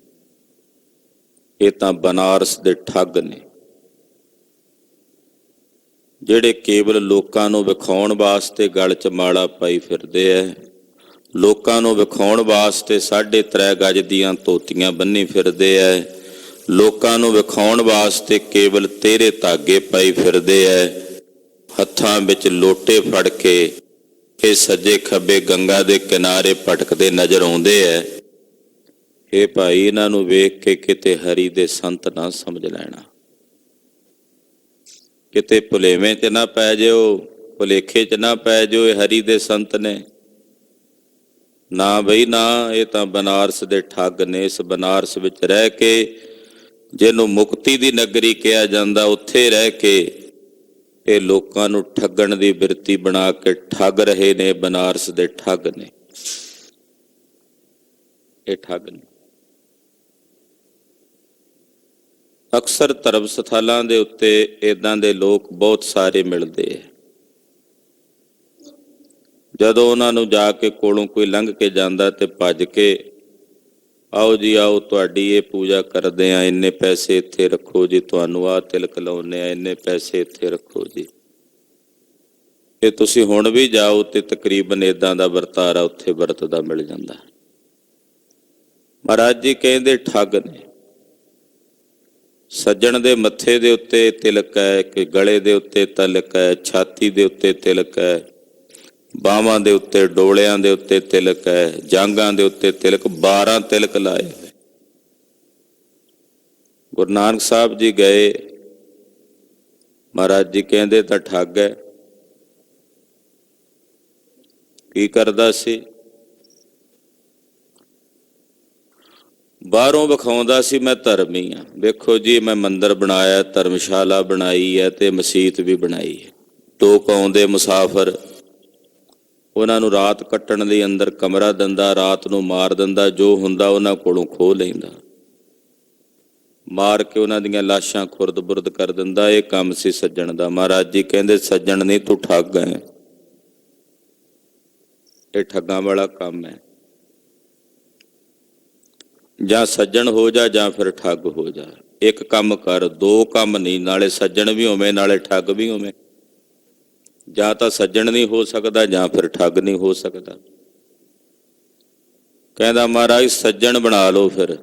ਇਹ ਤਾਂ ਬਨਾਰਸ ਦੇ ਠੱਗ ਨੇ, ਜਿਹੜੇ ਕੇਵਲ ਲੋਕਾਂ ਨੂੰ ਵਿਖਾਉਣ ਵਾਸਤੇ ਗਲ 'ਚ ਮਾਲਾ ਪਾਈ ਫਿਰਦੇ ਐ, ਲੋਕਾਂ ਨੂੰ ਵਿਖਾਉਣ ਵਾਸਤੇ 3.5 ਗਜ ਦੀਆਂ ਧੋਤੀਆਂ ਬੰਨੀ ਫਿਰਦੇ ਐ, ਲੋਕਾਂ ਨੂੰ ਵਿਖਾਉਣ ਵਾਸਤੇ ਕੇਵਲ ਤੇਰੇ ਧਾਗੇ ਪਾਈ ਫਿਰਦੇ ਐ, ਹੱਥਾਂ ਵਿੱਚ ਲੋਟੇ ਫੜ ਕੇ ਇਹ ਸੱਜੇ ਖੱਬੇ ਗੰਗਾ ਦੇ ਕਿਨਾਰੇ ਭਟਕਦੇ ਨਜ਼ਰ ਆਉਂਦੇ ਐ। ਇਹ ਭਾਈ ਇਹਨਾਂ ਨੂੰ ਵੇਖ ਕੇ ਕਿਤੇ ਹਰੀ ਦੇ ਸੰਤ ਨਾ ਸਮਝ ਲੈਣਾ, ਕਿਤੇ ਭੁਲੇਵੇਂ 'ਚ ਨਾ ਪੈ ਜਾਓ, ਭੁਲੇਖੇ 'ਚ ਨਾ ਪੈ ਜਾਓ ਇਹ ਹਰੀ ਦੇ ਸੰਤ ਨੇ। ਨਾ ਬਈ ਨਾ, ਇਹ ਤਾਂ ਬਨਾਰਸ ਦੇ ਠੱਗ ਨੇ। ਇਸ ਬਨਾਰਸ ਵਿੱਚ ਰਹਿ ਕੇ, ਜਿਹਨੂੰ ਮੁਕਤੀ ਦੀ ਨਗਰੀ ਕਿਹਾ ਜਾਂਦਾ, ਉੱਥੇ ਰਹਿ ਕੇ ਇਹ ਲੋਕਾਂ ਨੂੰ ਠੱਗਣ ਦੀ ਬਿਰਤੀ ਬਣਾ ਕੇ ਠੱਗ ਰਹੇ ਨੇ। ਬਨਾਰਸ ਦੇ ਠੱਗ ਨੇ, ਇਹ ਠੱਗ ਨੇ। ਅਕਸਰ ਧਰਮ ਸਥਾਨਾਂ ਦੇ ਉੱਤੇ ਏਦਾਂ ਦੇ ਲੋਕ ਬਹੁਤ ਸਾਰੇ ਮਿਲਦੇ ਹੈ। ਜਦੋਂ ਉਹਨਾਂ ਨੂੰ ਜਾ ਕੇ ਕੋਲੋਂ ਕੋਈ ਲੰਘ ਕੇ ਜਾਂਦਾ ਤੇ ਭੱਜ ਕੇ, ਆਓ ਜੀ ਆਓ, ਤੁਹਾਡੀ ਇਹ ਪੂਜਾ ਕਰਦੇ ਆ, ਇੰਨੇ ਪੈਸੇ ਇੱਥੇ ਰੱਖੋ ਜੀ, ਤੁਹਾਨੂੰ ਆਹ ਤਿਲਕ ਲਾਉਂਦੇ ਆ, ਇੰਨੇ ਪੈਸੇ ਇੱਥੇ ਰੱਖੋ ਜੀ। ਇਹ ਤੁਸੀਂ ਹੁਣ ਵੀ ਜਾਓ ਤੇ ਤਕਰੀਬਨ ਏਦਾਂ ਦਾ ਵਰਤਾਰਾ ਉੱਥੇ ਵਰਤਦਾ ਮਿਲ ਜਾਂਦਾ। ਮਹਾਰਾਜ ਜੀ ਕਹਿੰਦੇ ਠੱਗ ਨੇ। ਸੱਜਣ ਦੇ ਮੱਥੇ ਦੇ ਉੱਤੇ ਤਿਲਕ ਹੈ, ਕਿ ਗਲੇ ਦੇ ਉੱਤੇ ਤਿਲਕ ਹੈ, ਛਾਤੀ ਦੇ ਉੱਤੇ ਤਿਲਕ ਹੈ, ਬਾਹਾਂ ਦੇ ਉੱਤੇ, ਡੋਲਿਆਂ ਦੇ ਉੱਤੇ ਤਿਲਕ ਹੈ, ਜਾਂਘਾਂ ਦੇ ਉੱਤੇ ਤਿਲਕ, 12 ਤਿਲਕ ਲਾਏ ਹੋਏ। ਗੁਰੂ ਨਾਨਕ ਸਾਹਿਬ ਜੀ ਗਏ, ਮਹਾਰਾਜ ਜੀ ਕਹਿੰਦੇ ਤਾਂ ਠੱਗ ਹੈ। ਕੀ ਕਰਦਾ ਸੀ? ਬਾਹਰੋਂ ਵਿਖਾਉਂਦਾ ਸੀ ਮੈਂ ਧਰਮੀ ਹਾਂ, ਵੇਖੋ ਜੀ ਮੈਂ ਮੰਦਿਰ ਬਣਾਇਆ, ਧਰਮਸ਼ਾਲਾ ਬਣਾਈ ਹੈ ਤੇ ਮਸੀਤ ਵੀ ਬਣਾਈ ਹੈ। ਲੋਕ ਆਉਂਦੇ ਮੁਸਾਫਰ, ਉਹਨਾਂ ਨੂੰ ਰਾਤ ਕੱਟਣ ਲਈ ਅੰਦਰ ਕਮਰਾ ਦਿੰਦਾ, ਰਾਤ ਨੂੰ ਮਾਰ ਦਿੰਦਾ, ਜੋ ਹੁੰਦਾ ਉਹਨਾਂ ਕੋਲੋਂ ਖੋਹ ਲੈਂਦਾ, ਮਾਰ ਕੇ ਉਹਨਾਂ ਦੀਆਂ ਲਾਸ਼ਾਂ ਖੁਰਦ ਬੁਰਦ ਕਰ ਦਿੰਦਾ। ਇਹ ਕੰਮ ਸੀ ਸੱਜਣ ਦਾ। ਮਹਾਰਾਜ ਜੀ ਕਹਿੰਦੇ ਸੱਜਣ ਨਹੀਂ, ਤੂੰ ਠੱਗ ਹੈ, ਇਹ ਠੱਗਾਂ ਵਾਲਾ ਕੰਮ ਹੈ। ਜਾਂ ਸੱਜਣ ਹੋ ਜਾ ਜਾਂ ਫਿਰ ਠੱਗ ਹੋ ਜਾ, ਇੱਕ ਕੰਮ ਕਰ, ਦੋ ਕੰਮ ਨਹੀਂ, ਨਾਲੇ ਸੱਜਣ ਵੀ ਹੋਵੇਂ ਨਾਲੇ ਠੱਗ ਵੀ ਹੋਵੇਂ। ਜਾਂ ਤਾਂ ਸੱਜਣ ਨਹੀਂ ਹੋ ਸਕਦਾ ਜਾਂ ਫਿਰ ਠੱਗ ਨਹੀਂ ਹੋ ਸਕਦਾ। ਕਹਿੰਦਾ ਮਹਾਰਾਜ ਸੱਜਣ ਬਣਾ ਲਓ ਫਿਰ।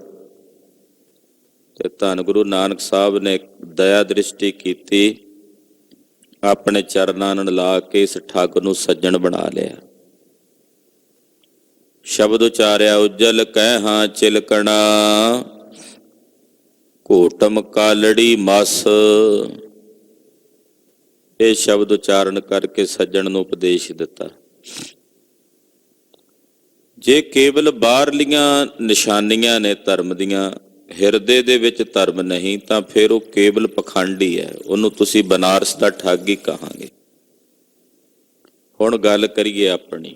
ਤੇ ਧੰਨ ਗੁਰੂ ਨਾਨਕ ਸਾਹਿਬ ਨੇ ਦਇਆ ਦ੍ਰਿਸ਼ਟੀ ਕੀਤੀ, ਆਪਣੇ ਚਰਨਾਂ ਨਾਲ ਲਾ ਕੇ ਇਸ ਠੱਗ ਨੂੰ ਸੱਜਣ ਬਣਾ ਲਿਆ। ਸ਼ਬਦ ਉਚਾਰਿਆ, ਉਜਲ ਕਹਿ ਹਾਂ ਚਿਲਕਣਾ, ਘੋਟਮ ਕਾਲੜੀ ਮਸ। ਇਹ ਸ਼ਬਦ ਉਚਾਰਨ ਕਰਕੇ ਸੱਜਣ ਨੂੰ ਉਪਦੇਸ਼ ਦਿੱਤਾ। ਜੇ ਕੇਵਲ ਬਾਹਰਲੀਆਂ ਨਿਸ਼ਾਨੀਆਂ ਨੇ ਧਰਮ ਦੀਆਂ, ਹਿਰਦੇ ਦੇ ਵਿੱਚ ਧਰਮ ਨਹੀਂ, ਤਾਂ ਫਿਰ ਉਹ ਕੇਵਲ ਪਖੰਡੀ ਹੈ, ਉਹਨੂੰ ਤੁਸੀਂ ਬਨਾਰਸ ਦਾ ਠੱਗ ਹੀ ਕਹਾਂਗੇ। ਹੁਣ ਗੱਲ ਕਰੀਏ ਆਪਣੀ।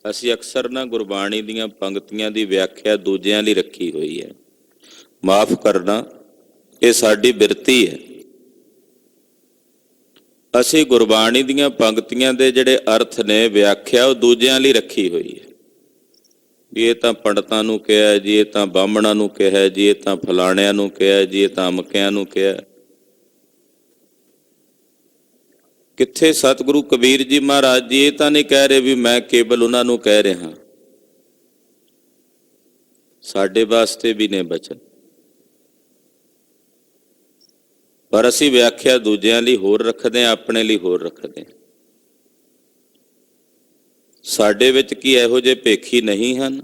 ਅਸੀਂ ਅਕਸਰ ਨਾ ਗੁਰਬਾਣੀ ਦੀਆਂ ਪੰਕਤੀਆਂ ਦੀ ਵਿਆਖਿਆ ਦੂਜਿਆਂ ਲਈ ਰੱਖੀ ਹੋਈ ਹੈ। ਮਾਫ ਕਰਨਾ, ਇਹ ਸਾਡੀ ਬਿਰਤੀ ਹੈ। ਅਸੀਂ ਗੁਰਬਾਣੀ ਦੀਆਂ ਪੰਕਤੀਆਂ ਦੇ ਜਿਹੜੇ ਅਰਥ ਨੇ, ਵਿਆਖਿਆ, ਉਹ ਦੂਜਿਆਂ ਲਈ ਰੱਖੀ ਹੋਈ ਹੈ। ਵੀ ਇਹ ਤਾਂ ਪੰਡਤਾਂ ਨੂੰ ਕਿਹਾ ਜੀ, ਇਹ ਤਾਂ ਬਾਹਮਣਾਂ ਨੂੰ ਕਿਹਾ ਜੀ, ਇਹ ਤਾਂ ਫਲਾਣਿਆਂ ਨੂੰ ਕਿਹਾ ਜੀ, ਇਹ ਤਾਂ ਅਮਕਿਆਂ ਨੂੰ ਕਿਹਾ। ਕਿੱਥੇ ਸਤਿਗੁਰੂ ਕਬੀਰ ਜੀ ਮਹਾਰਾਜ ਜੀ ਇਹ ਤਾਂ ਨਹੀਂ ਕਹਿ ਰਹੇ ਵੀ ਮੈਂ ਕੇਵਲ ਉਹਨਾਂ ਨੂੰ ਕਹਿ ਰਿਹਾ। ਸਾਡੇ ਵਾਸਤੇ ਵੀ ਨੇ ਬਚਨ, ਪਰ ਅਸੀਂ ਵਿਆਖਿਆ ਦੂਜਿਆਂ ਲਈ ਹੋਰ ਰੱਖਦੇ ਹਾਂ, ਆਪਣੇ ਲਈ ਹੋਰ ਰੱਖਦੇ ਹਾਂ। ਸਾਡੇ ਵਿੱਚ ਕੀ ਇਹੋ ਜਿਹੇ ਭੇਖੀ ਨਹੀਂ ਹਨ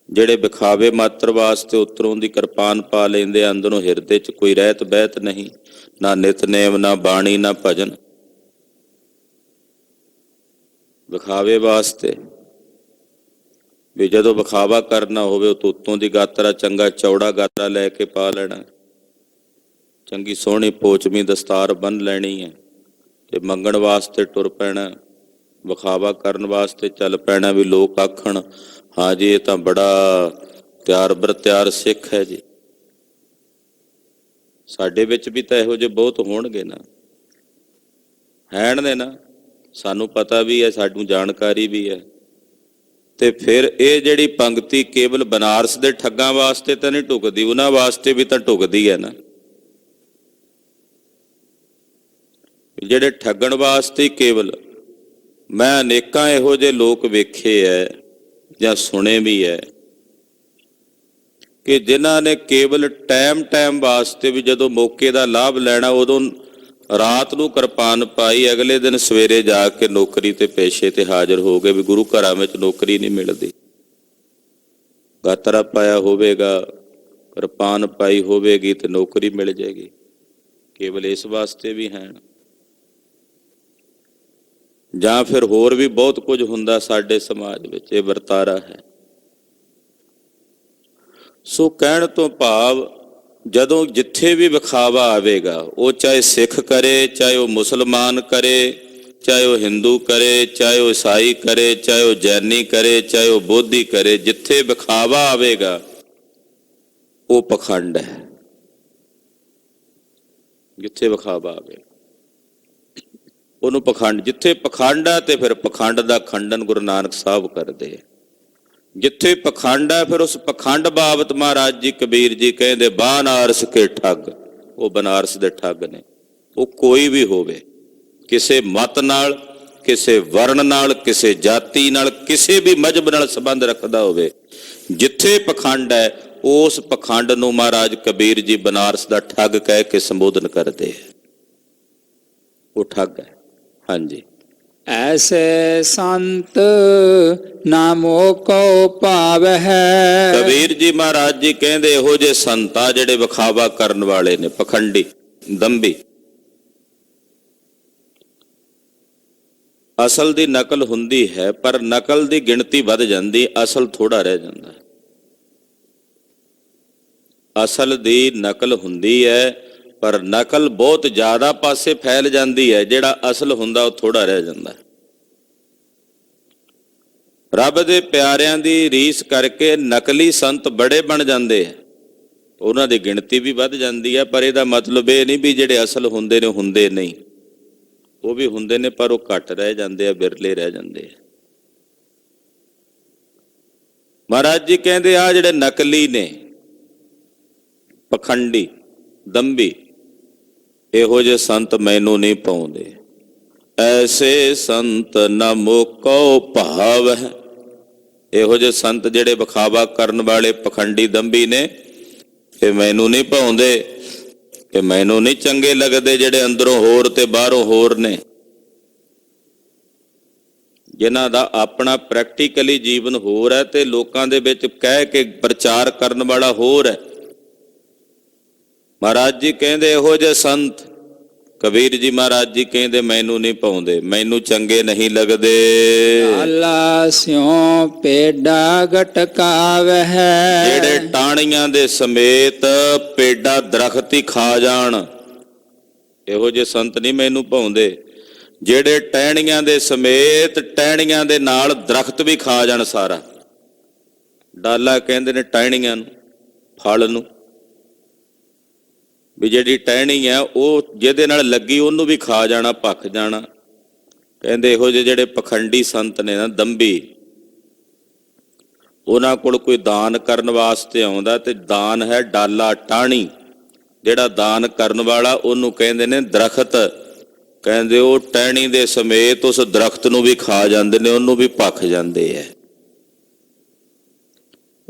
ਜਿਹੜੇ ਵਿਖਾਵੇ ਮਾਤਰ ਵਾਸਤੇ ਉੱਤਰੋਂ ਦੀ ਕਿਰਪਾਨ ਪਾ ਲੈਂਦੇ, ਅੰਦਰੋਂ ਹਿਰਦੇ 'ਚ ਕੋਈ ਰਹਿਤ ਬਹਿਤ ਨਹੀਂ, ਨਾ ਨਿਤਨੇਮ, ਨਾ ਬਾਣੀ, ਨਾ ਭਜਨ। ਵਿਖਾਵੇ ਵਾਸਤੇ ਵੀ ਜਦੋਂ ਵਿਖਾਵਾ ਕਰਨਾ ਹੋਵੇ ਉਹ ਤੋਂ ਉੱਤੋਂ ਦੀ ਗਾਤਰਾ, ਚੰਗਾ ਚੌੜਾ ਗਾਤਰਾ ਲੈ ਕੇ ਪਾ ਲੈਣਾ, ਚੰਗੀ ਸੋਹਣੀ ਪੋਚਵੀਂ ਦਸਤਾਰ ਬੰਨ੍ਹ ਲੈਣੀ ਹੈ ਤੇ ਮੰਗਣ ਵਾਸਤੇ ਟੁਰ ਪੈਣਾ, ਵਿਖਾਵਾ ਕਰਨ ਵਾਸਤੇ ਚੱਲ ਪੈਣਾ ਵੀ ਲੋਕ ਆਖਣ ਹਾਂ ਜੀ ਇਹ ਤਾਂ ਬੜਾ ਤਿਆਰ ਬਰ ਤਿਆਰ ਸਿੱਖ ਹੈ ਜੀ। ਸਾਡੇ ਵਿੱਚ ਵੀ ਤਾਂ ਇਹੋ ਜਿਹੇ ਬਹੁਤ ਹੋਣਗੇ ਨਾ, ਹੈਣ ਨੇ ਨਾ, ਸਾਨੂੰ ਪਤਾ ਵੀ ਹੈ, ਸਾਨੂੰ ਜਾਣਕਾਰੀ ਵੀ ਹੈ। ਤੇ ਫਿਰ ਇਹ ਜਿਹੜੀ ਪੰਕਤੀ ਕੇਵਲ ਬਨਾਰਸ ਦੇ ਠੱਗਾਂ ਵਾਸਤੇ ਤਾਂ ਨਹੀਂ ਢੁਕਦੀ, ਉਹਨਾਂ ਵਾਸਤੇ ਵੀ ਤਾਂ ਢੁਕਦੀ ਹੈ ਨਾ। ਜਿਹੜੇ ਠੱਗਣ ਵਾਸਤੇ ਹੀ ਕੇਵਲ, ਮੈਂ ਅਨੇਕਾਂ ਇਹੋ ਜਿਹੇ ਲੋਕ ਵੇਖੇ ਐ ਜਾਂ ਸੁਣੇ ਵੀ ਹੈ ਕਿ ਜਿਨ੍ਹਾਂ ਨੇ ਕੇਵਲ ਟਾਈਮ ਵਾਸਤੇ ਵੀ ਜਦੋਂ ਮੌਕੇ ਦਾ ਲਾਭ ਲੈਣਾ ਉਦੋਂ ਰਾਤ ਨੂੰ ਕਿਰਪਾਨ ਪਾਈ, ਅਗਲੇ ਦਿਨ ਸਵੇਰੇ ਜਾ ਕੇ ਨੌਕਰੀ ਤੇ ਪੇਸ਼ੇ ਤੇ ਹਾਜ਼ਰ ਹੋ ਗਏ ਵੀ ਗੁਰੂ ਘਰਾਂ ਵਿੱਚ ਨੌਕਰੀ ਨਹੀਂ ਮਿਲਦੀ। ਗਾਤਰਾ ਪਾਇਆ ਹੋਵੇਗਾ, ਕਿਰਪਾਨ ਪਾਈ ਹੋਵੇਗੀ ਤੇ ਨੌਕਰੀ ਮਿਲ ਜਾਏਗੀ। ਕੇਵਲ ਇਸ ਵਾਸਤੇ ਵੀ ਹੈ, ਜਾਂ ਫਿਰ ਹੋਰ ਵੀ ਬਹੁਤ ਕੁਝ ਹੁੰਦਾ ਸਾਡੇ ਸਮਾਜ ਵਿੱਚ, ਇਹ ਵਰਤਾਰਾ ਹੈ। ਸੋ ਕਹਿਣ ਤੋਂ ਭਾਵ ਜਦੋਂ ਜਿੱਥੇ ਵੀ ਵਿਖਾਵਾ ਆਵੇਗਾ, ਉਹ ਚਾਹੇ ਸਿੱਖ ਕਰੇ, ਚਾਹੇ ਉਹ ਮੁਸਲਮਾਨ ਕਰੇ, ਚਾਹੇ ਉਹ ਹਿੰਦੂ ਕਰੇ, ਚਾਹੇ ਉਹ ਈਸਾਈ ਕਰੇ, ਚਾਹੇ ਉਹ ਜੈਨੀ ਕਰੇ, ਚਾਹੇ ਉਹ ਬੋਧੀ ਕਰੇ, ਜਿੱਥੇ ਵਿਖਾਵਾ ਆਵੇਗਾ ਉਹ ਪਖੰਡ ਹੈ। ਜਿੱਥੇ ਵਿਖਾਵਾ ਆਵੇਗਾ ਉਹਨੂੰ ਪਖੰਡ, ਜਿੱਥੇ ਪਖੰਡ ਹੈ ਤੇ ਫਿਰ ਪਖੰਡ ਦਾ ਖੰਡਨ ਗੁਰੂ ਨਾਨਕ ਸਾਹਿਬ ਕਰਦੇ। ਜਿੱਥੇ ਪਖੰਡ ਹੈ ਫਿਰ ਉਸ ਪਖੰਡ ਬਾਬਤ ਮਹਾਰਾਜ ਜੀ ਕਬੀਰ ਜੀ ਕਹਿੰਦੇ ਬਨਾਰਸ ਕੇ ਠੱਗ, ਉਹ ਬਨਾਰਸ ਦੇ ਠੱਗ ਨੇ। ਉਹ ਕੋਈ ਵੀ ਹੋਵੇ, ਕਿਸੇ ਮਤ ਨਾਲ, ਕਿਸੇ ਵਰਨ ਨਾਲ, ਕਿਸੇ ਜਾਤੀ ਨਾਲ, ਕਿਸੇ ਵੀ ਮਜ਼ਹਬ ਨਾਲ ਸੰਬੰਧ ਰੱਖਦਾ ਹੋਵੇ, ਜਿੱਥੇ ਪਖੰਡ ਹੈ ਉਸ ਪਖੰਡ ਨੂੰ ਮਹਾਰਾਜ ਕਬੀਰ ਜੀ ਬਨਾਰਸ ਦਾ ਠੱਗ ਕਹਿ ਕੇ ਸੰਬੋਧਨ ਕਰਦੇ। ਉਹ ਠੱਗ ਹੈ। ਹਾਂਜੀ, ਐਸੇ ਸੰਤ ਨਾਮੋ ਕੋ ਭਾਵਹਿ। ਕਬੀਰ ਜੀ ਮਹਾਰਾਜ ਜੀ ਕਹਿੰਦੇ ਇਹੋ ਜਿਹੇ ਸੰਤ ਆ ਜਿਹੜੇ ਵਿਖਾਵਾ ਕਰਨ ਵਾਲੇ ਨੇ, ਪਖੰਡੀ, ਦੰਭੀ। ਅਸਲ ਦੀ ਨਕਲ ਹੁੰਦੀ ਹੈ, ਪਰ ਨਕਲ ਦੀ ਗਿਣਤੀ ਵੱਧ ਜਾਂਦੀ, ਅਸਲ ਥੋੜਾ ਰਹਿ ਜਾਂਦਾ। ਅਸਲ ਦੀ ਨਕਲ ਹੁੰਦੀ ਹੈ ਪਰ ਨਕਲ ਬਹੁਤ ਜ਼ਿਆਦਾ ਪਾਸੇ ਫੈਲ ਜਾਂਦੀ ਹੈ, ਜਿਹੜਾ ਅਸਲ ਹੁੰਦਾ ਉਹ ਥੋੜਾ ਰਹਿ ਜਾਂਦਾ। ਰੱਬ ਦੇ ਪਿਆਰਿਆਂ ਦੀ ਰੀਸ ਕਰਕੇ ਨਕਲੀ ਸੰਤ ਬੜੇ ਬਣ ਜਾਂਦੇ ਆ, ਉਹਨਾਂ ਦੀ ਗਿਣਤੀ ਵੀ ਵੱਧ ਜਾਂਦੀ ਹੈ, ਪਰ ਇਹਦਾ ਮਤਲਬ ਇਹ ਨਹੀਂ ਵੀ ਜਿਹੜੇ ਅਸਲ ਹੁੰਦੇ ਨੇ ਹੁੰਦੇ ਨਹੀਂ, ਉਹ ਵੀ ਹੁੰਦੇ ਨੇ, ਪਰ ਉਹ ਘੱਟ ਰਹਿ ਜਾਂਦੇ ਆ, ਬਿਰਲੇ ਰਹਿ ਜਾਂਦੇ ਆ। ਮਹਾਰਾਜ ਜੀ ਕਹਿੰਦੇ ਆ ਜਿਹੜੇ ਨਕਲੀ ਨੇ, ਪਖੰਡੀ, ਦੰਭੀ, ਇਹੋ ਜਿਹੇ ਸੰਤ ਮੈਨੂੰ ਨਹੀਂ ਪਾਉਂਦੇ। ਐਸੇ ਸੰਤ ਨ ਮੋਕੋ ਭਾਵ ਹੈ। ਇਹੋ ਜਿਹੇ ਸੰਤ ਜਿਹੜੇ ਵਿਖਾਵਾ ਕਰਨ ਵਾਲੇ ਪਖੰਡੀ ਦੰਭੀ ਨੇ, ਇਹ ਮੈਨੂੰ ਨਹੀਂ ਭਾਉਂਦੇ, ਇਹ ਮੈਨੂੰ ਨਹੀਂ ਚੰਗੇ ਲੱਗਦੇ, ਜਿਹੜੇ ਅੰਦਰੋਂ ਹੋਰ ਤੇ ਬਾਹਰੋਂ ਹੋਰ ਨੇ, ਜਿਨ੍ਹਾਂ ਦਾ ਆਪਣਾ ਪ੍ਰੈਕਟੀਕਲੀ ਜੀਵਨ ਹੋਰ ਹੈ ਤੇ ਲੋਕਾਂ ਦੇ ਵਿੱਚ ਕਹਿ ਕੇ ਪ੍ਰਚਾਰ ਕਰਨ ਵਾਲਾ ਹੋਰ ਹੈ। ਮਹਾਰਾਜ ਜੀ ਕਹਿੰਦੇ ਇਹੋ ਜਿਹੇ ਸੰਤ, ਕਬੀਰ ਜੀ ਮਹਾਰਾਜ ਜੀ ਕਹਿੰਦੇ ਮੈਨੂੰ ਨਹੀਂ ਪਾਉਂਦੇ, ਮੈਨੂੰ ਚੰਗੇ ਨਹੀਂ ਲੱਗਦੇ। ਆਲਾ ਸਿਉ ਪੇਡਾ ਗਟਕਾਵਹਿ। ਜਿਹੜੇ ਟਾਹਣੀਆਂ ਦੇ ਸਮੇਤ ਪੇਡਾ ਦਰਖਤ ਹੀ ਖਾ ਜਾਣ, ਇਹੋ ਜਿਹੇ ਸੰਤ ਨਹੀਂ ਮੈਨੂੰ ਪਾਉਂਦੇ। ਜਿਹੜੇ ਟਹਿਣੀਆਂ ਦੇ ਸਮੇਤ ਟਹਿਣੀਆਂ ਦੇ ਨਾਲ ਦਰਖਤ ਵੀ ਖਾ ਜਾਣ ਸਾਰਾ। ਡਾਲਾ ਕਹਿੰਦੇ ਨੇ ਟਹਿਣੀਆਂ ਨੂੰ, ਫਲ ਨੂੰ, ਵੀ ਜਿਹੜੀ ਟਹਿਣੀ ਹੈ ਉਹ ਜਿਹਦੇ ਨਾਲ ਲੱਗੀ ਉਹਨੂੰ ਵੀ ਖਾ ਜਾਣਾ, ਭੱਖ ਜਾਣਾ। ਕਹਿੰਦੇ ਇਹੋ ਜਿਹੇ ਜਿਹੜੇ ਪਖੰਡੀ ਸੰਤ ਨੇ ਨਾ, ਦੰਭੀ, ਉਹਨਾਂ ਕੋਲ ਕੋਈ ਦਾਨ ਕਰਨ ਵਾਸਤੇ ਆਉਂਦਾ ਤੇ ਦਾਨ ਹੈ ਡਾਲਾ, ਟਾਹਣੀ। ਜਿਹੜਾ ਦਾਨ ਕਰਨ ਵਾਲਾ ਉਹਨੂੰ ਕਹਿੰਦੇ ਨੇ ਦਰਖਤ। ਕਹਿੰਦੇ ਉਹ ਟਹਿਣੀ ਦੇ ਸਮੇਤ ਉਸ ਦਰਖਤ ਨੂੰ ਵੀ ਖਾ ਜਾਂਦੇ ਨੇ, ਉਹਨੂੰ ਵੀ ਭੱਖ ਜਾਂਦੇ ਹੈ।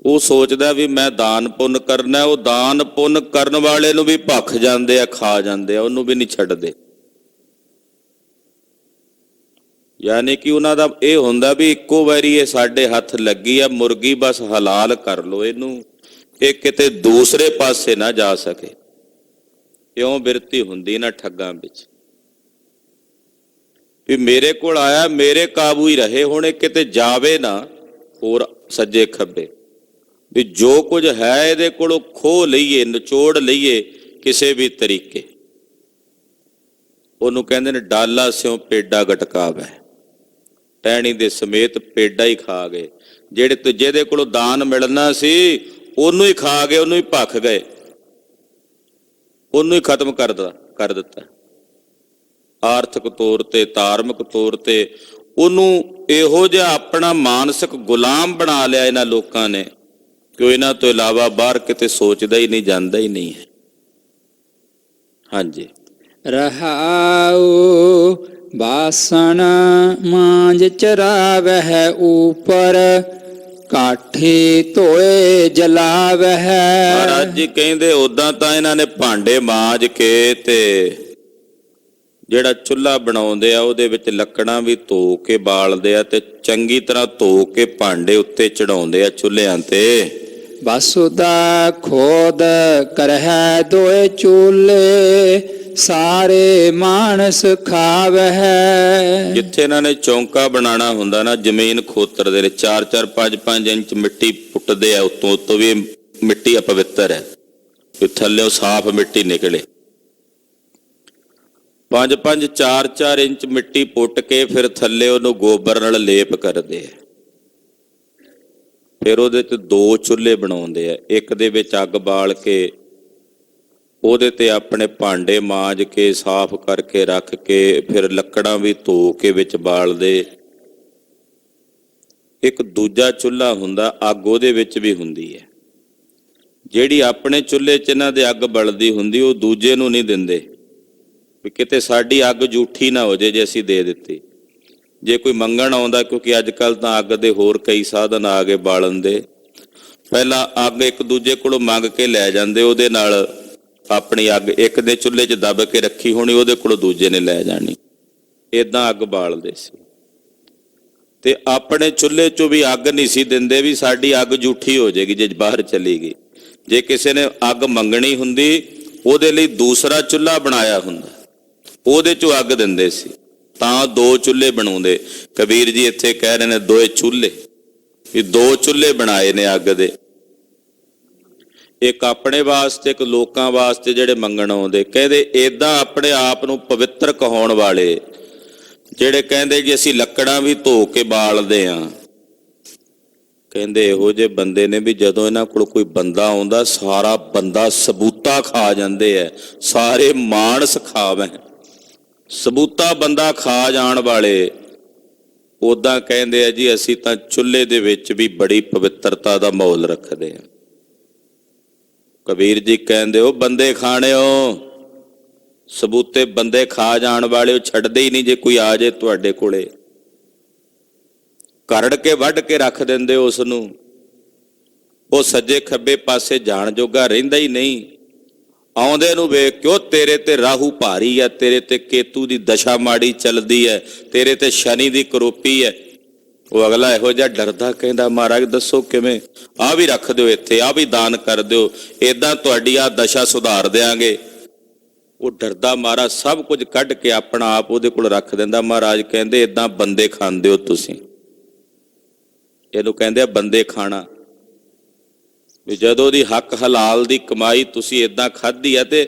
ਉਹ ਸੋਚਦਾ ਵੀ ਮੈਂ ਦਾਨ ਪੁੰਨ ਕਰਨਾ, ਉਹ ਦਾਨ ਪੁੰਨ ਕਰਨ ਵਾਲੇ ਨੂੰ ਵੀ ਭੱਖ ਜਾਂਦੇ ਆ, ਖਾ ਜਾਂਦੇ ਆ, ਉਹਨੂੰ ਵੀ ਨਹੀਂ ਛੱਡਦੇ। ਯਾਨੀ ਕਿ ਉਹਨਾਂ ਦਾ ਇਹ ਹੁੰਦਾ ਵੀ ਇੱਕੋ ਵਾਰੀ ਇਹ ਸਾਡੇ ਹੱਥ ਲੱਗੀ ਆ ਮੁਰਗੀ, ਬਸ ਹਲਾਲ ਕਰ ਲੋ ਇਹਨੂੰ, ਇਹ ਕਿਤੇ ਦੂਸਰੇ ਪਾਸੇ ਨਾ ਜਾ ਸਕੇ। ਇਉਂ ਬਿਰਤੀ ਹੁੰਦੀ ਨਾ ਠੱਗਾਂ ਵਿੱਚ ਵੀ ਮੇਰੇ ਕੋਲ ਆਇਆ, ਮੇਰੇ ਕਾਬੂ ਹੀ ਰਹੇ, ਹੁਣ ਇਹ ਕਿਤੇ ਜਾਵੇ ਨਾ ਹੋਰ ਸੱਜੇ ਖੱਬੇ, ਵੀ ਜੋ ਕੁਝ ਹੈ ਇਹਦੇ ਕੋਲੋਂ ਖੋਹ ਲਈਏ, ਨਿਚੋੜ ਲਈਏ ਕਿਸੇ ਵੀ ਤਰੀਕੇ। ਉਹਨੂੰ ਕਹਿੰਦੇ ਨੇ ਡਾਲਾ ਸਿਉ ਪੇਡਾ ਗਟਕਾਵੈ। ਟਹਿਣੀ ਦੇ ਸਮੇਤ ਪੇਡਾ ਹੀ ਖਾ ਗਏ। ਜਿਹਦੇ ਕੋਲੋਂ ਦਾਨ ਮਿਲਣਾ ਸੀ ਉਹਨੂੰ ਹੀ ਖਾ ਗਏ, ਉਹਨੂੰ ਹੀ ਭੱਖ ਗਏ। ਉਹਨੂੰ ਹੀ ਖਤਮ ਕਰ ਦਿੱਤਾ। ਆਰਥਿਕ ਤੌਰ ਤੇ, ਧਾਰਮਿਕ ਤੌਰ ਤੇ ਉਹਨੂੰ ਇਹੋ ਜਿਹਾ ਆਪਣਾ ਮਾਨਸਿਕ ਗੁਲਾਮ ਬਣਾ ਲਿਆ ਇਹਨਾਂ ਲੋਕਾਂ ਨੇ ਕਿ ਉਹ ਇਹਨਾਂ ਤੋਂ ਇਲਾਵਾ ਬਾਹਰ ਕਿਤੇ ਸੋਚਦਾ ਹੀ ਨਹੀਂ, ਜਾਂਦਾ ਹੀ ਨਹੀਂ ਹੈ। ਹਾਂਜੀ। ਰਹਾਉ ਬਾਸਣ ਮਾਂਜ ਚਰਾਵਹਿ ਊਪਰ, ਕਾਠੀ ਧੋਏ ਜਲਾਵਹਿ। ਮਹਾਰਾਜ ਜੀ ਕਹਿੰਦੇ ਉਦਾਂ ਤਾਂ ਇਹਨਾਂ ਨੇ ਭਾਂਡੇ ਮਾਂਜ ਕੇ ਤੇ ਜਿਹੜਾ ਚੁੱਲ੍ਹਾ ਬਣਾਉਂਦੇ ਆ ਉਹਦੇ ਵਿੱਚ ਲੱਕੜਾਂ ਵੀ ਧੋ ਕੇ ਬਾਲਦੇ ਆ ਤੇ ਚੰਗੀ ਤਰ੍ਹਾਂ ਧੋ ਕੇ ਭਾਂਡੇ ਉੱਤੇ ਚੜਾਉਂਦੇ ਆ ਚੁੱਲ੍ਹਿਆਂ ਤੇ। ਬਸੁਦਾ ਖੋਦ ਕਰਹਿ ਦੋਏ ਚੂਲੇ, ਸਾਰੇ ਮਾਨਸ ਖਾਵਹਿ। ਜਿੱਥੇ ਇਹਨਾਂ ਨੇ ਚੌਂਕਾ ਬਣਾਉਣਾ ਹੁੰਦਾ ਨਾ, ਜ਼ਮੀਨ ਖੋਤਰਦੇ ਨੇ, 4-4 5-5 ਇੰਚ ਮਿੱਟੀ ਪੁੱਟਦੇ ਆ ਉੱਤੋਂ ਵੀ ਮਿੱਟੀ ਅਪਵਿੱਤਰ ਹੈ, ਥੱਲਿਓਂ ਸਾਫ਼ ਮਿੱਟੀ ਨਿਕਲੇ। 5-5 4-4 ਇੰਚ ਮਿੱਟੀ ਪੁੱਟ ਕੇ ਫਿਰ ਥੱਲੇ ਉਹਨੂੰ ਗੋਬਰ ਨਾਲ ਲੇਪ ਕਰਦੇ ਆ। ਫਿਰ ਉਹਦੇ 'ਚ 2 ਚੁੱਲ੍ਹੇ ਬਣਾਉਂਦੇ ਆ, ਇੱਕ ਦੇ ਵਿੱਚ ਅੱਗ ਬਾਲ ਕੇ ਉਹਦੇ ਤੇ ਆਪਣੇ ਭਾਂਡੇ ਮਾਂਜ ਕੇ ਸਾਫ਼ ਕਰਕੇ ਰੱਖ ਕੇ ਫਿਰ ਲੱਕੜਾਂ ਵੀ ਧੋ ਕੇ ਵਿੱਚ ਬਾਲਦੇ। ਇੱਕ ਦੂਜਾ ਚੁੱਲ੍ਹਾ ਹੁੰਦਾ, ਅੱਗ ਉਹਦੇ ਵਿੱਚ ਵੀ ਹੁੰਦੀ ਹੈ। ਜਿਹੜੀ ਆਪਣੇ ਚੁੱਲ੍ਹੇ 'ਚ ਇਹਨਾਂ ਦੇ ਅੱਗ ਬਲਦੀ ਹੁੰਦੀ ਉਹ ਦੂਜੇ ਨੂੰ ਨਹੀਂ ਦਿੰਦੇ ਵੀ ਕਿਤੇ ਸਾਡੀ ਅੱਗ ਜੂਠੀ ਨਾ ਹੋ ਜੇ ਜੇ ਅਸੀਂ ਦੇ ਦਿੱਤੀ। ਜੇ ਕੋਈ ਮੰਗਣ ਆਉਂਦਾ, ਕਿਉਂਕਿ ਅੱਜ ਕੱਲ੍ਹ ਤਾਂ ਅੱਗ ਦੇ ਹੋਰ ਕਈ ਸਾਧਨ ਆ ਗਏ ਬਾਲਣ ਦੇ, ਪਹਿਲਾਂ ਅੱਗ ਇੱਕ ਦੂਜੇ ਕੋਲੋਂ ਮੰਗ ਕੇ ਲੈ ਜਾਂਦੇ, ਉਹਦੇ ਨਾਲ ਆਪਣੀ ਅੱਗ ਇੱਕ ਦੇ ਚੁੱਲ੍ਹੇ 'ਚ ਦੱਬ ਕੇ ਰੱਖੀ ਹੋਣੀ, ਉਹਦੇ ਕੋਲੋਂ ਦੂਜੇ ਨੇ ਲੈ ਜਾਣੀ। ਏਦਾਂ ਅੱਗ ਬਾਲਦੇ ਸੀ ਤੇ ਆਪਣੇ ਚੁੱਲ੍ਹੇ 'ਚੋਂ ਵੀ ਅੱਗ ਨਹੀਂ ਸੀ ਦਿੰਦੇ ਵੀ ਸਾਡੀ ਅੱਗ ਜੂਠੀ ਹੋ ਜਾਏਗੀ ਜੇ ਬਾਹਰ ਚਲੀ ਗਈ। ਜੇ ਕਿਸੇ ਨੇ ਅੱਗ ਮੰਗਣੀ ਹੁੰਦੀ ਉਹਦੇ ਲਈ ਦੂਸਰਾ ਚੁੱਲ੍ਹਾ ਬਣਾਇਆ ਹੁੰਦਾ, ਉਹਦੇ 'ਚੋਂ ਅੱਗ ਦਿੰਦੇ ਸੀ, ਤਾਂ 2 ਚੁੱਲ੍ਹੇ ਬਣਾਉਂਦੇ। ਕਬੀਰ ਜੀ ਇੱਥੇ ਕਹਿ ਰਹੇ ਨੇ 2 ਚੁੱਲ੍ਹੇ, ਵੀ 2 ਚੁੱਲ੍ਹੇ ਬਣਾਏ ਨੇ ਅੱਗ ਦੇ, ਇੱਕ ਆਪਣੇ ਵਾਸਤੇ, ਇੱਕ ਲੋਕਾਂ ਵਾਸਤੇ ਜਿਹੜੇ ਮੰਗਣ ਆਉਂਦੇ। ਕਹਿੰਦੇ ਏਦਾਂ ਆਪਣੇ ਆਪ ਨੂੰ ਪਵਿੱਤਰ ਕਹਾਉਣ ਵਾਲੇ ਜਿਹੜੇ ਕਹਿੰਦੇ ਕਿ ਅਸੀਂ ਲੱਕੜਾਂ ਵੀ ਧੋ ਕੇ ਬਾਲਦੇ ਹਾਂ, ਕਹਿੰਦੇ ਇਹੋ ਜਿਹੇ ਬੰਦੇ ਨੇ ਵੀ ਜਦੋਂ ਇਹਨਾਂ ਕੋਲ ਕੋਈ ਬੰਦਾ ਆਉਂਦਾ ਸਾਰਾ ਬੰਦਾ ਸਬੂਤਾ ਖਾ ਜਾਂਦੇ ਐ, ਸਾਰੇ ਮਾਨਸ ਖਾਵੈ, ਸਬੂਤਾ ਬੰਦਾ ਖਾ ਜਾਣ ਵਾਲੇ। ਉਦਾਂ ਕਹਿੰਦੇ ਆ ਜੀ ਅਸੀਂ ਤਾਂ ਚੁੱਲ੍ਹੇ ਦੇ ਵਿੱਚ ਵੀ ਬੜੀ ਪਵਿੱਤਰਤਾ ਦਾ ਮਾਹੌਲ ਰੱਖਦੇ ਹਾਂ। ਕਬੀਰ ਜੀ ਕਹਿੰਦੇ ਉਹ ਬੰਦੇ ਖਾਣਿਓ, ਸਬੂਤੇ ਬੰਦੇ ਖਾ ਜਾਣ ਵਾਲੇ ਉਹ ਛੱਡਦੇ ਹੀ ਨਹੀਂ। ਜੇ ਕੋਈ ਆ ਜਾਏ ਤੁਹਾਡੇ ਕੋਲੇ, ਕਰੜ ਕੇ ਵੱਢ ਕੇ ਰੱਖ ਦਿੰਦੇ ਉਸ ਨੂੰ, ਉਹ ਸੱਜੇ ਖੱਬੇ ਪਾਸੇ ਜਾਣ ਜੋਗਾ ਰਹਿੰਦਾ ਹੀ ਨਹੀਂ। ਆਉਂਦੇ ਨੂੰ ਵੇਖ ਕਿਉਂ ਤੇਰੇ ਤੇ ਰਾਹੂ ਭਾਰੀ ਹੈ, ਤੇਰੇ ਤੇ ਕੇਤੂ ਦੀ ਦਸ਼ਾ ਮਾੜੀ ਚੱਲਦੀ ਹੈ, ਤੇਰੇ ਤੇ ਸ਼ਨੀ ਦੀ ਕਰੋਪੀ ਹੈ। ਉਹ ਅਗਲਾ ਇਹੋ ਜਿਹਾ ਡਰਦਾ, ਕਹਿੰਦਾ ਮਹਾਰਾਜ ਦੱਸੋ ਕਿਵੇਂ, ਆਹ ਵੀ ਰੱਖ ਦਿਓ ਇੱਥੇ, ਆਹ ਵੀ ਦਾਨ ਕਰ ਦਿਓ, ਏਦਾਂ ਤੁਹਾਡੀ ਆਹ ਦਸ਼ਾ ਸੁਧਾਰ ਦਿਆਂਗੇ। ਉਹ ਡਰਦਾ ਮਾਰਾ ਸਭ ਕੁਝ ਕੱਢ ਕੇ ਆਪਣਾ ਆਪ ਉਹਦੇ ਕੋਲ ਰੱਖ ਦਿੰਦਾ। ਮਹਾਰਾਜ ਕਹਿੰਦੇ ਏਦਾਂ ਬੰਦੇ ਖਾਂਦੇ ਹੋ ਤੁਸੀਂ, ਇਹਨੂੰ ਕਹਿੰਦੇ ਆ ਬੰਦੇ ਖਾਣਾ। ਵੀ ਜਦੋਂ ਦੀ ਹੱਕ ਹਲਾਲ ਦੀ ਕਮਾਈ ਤੁਸੀਂ ਏਦਾਂ ਖਾਧੀ ਆ ਤੇ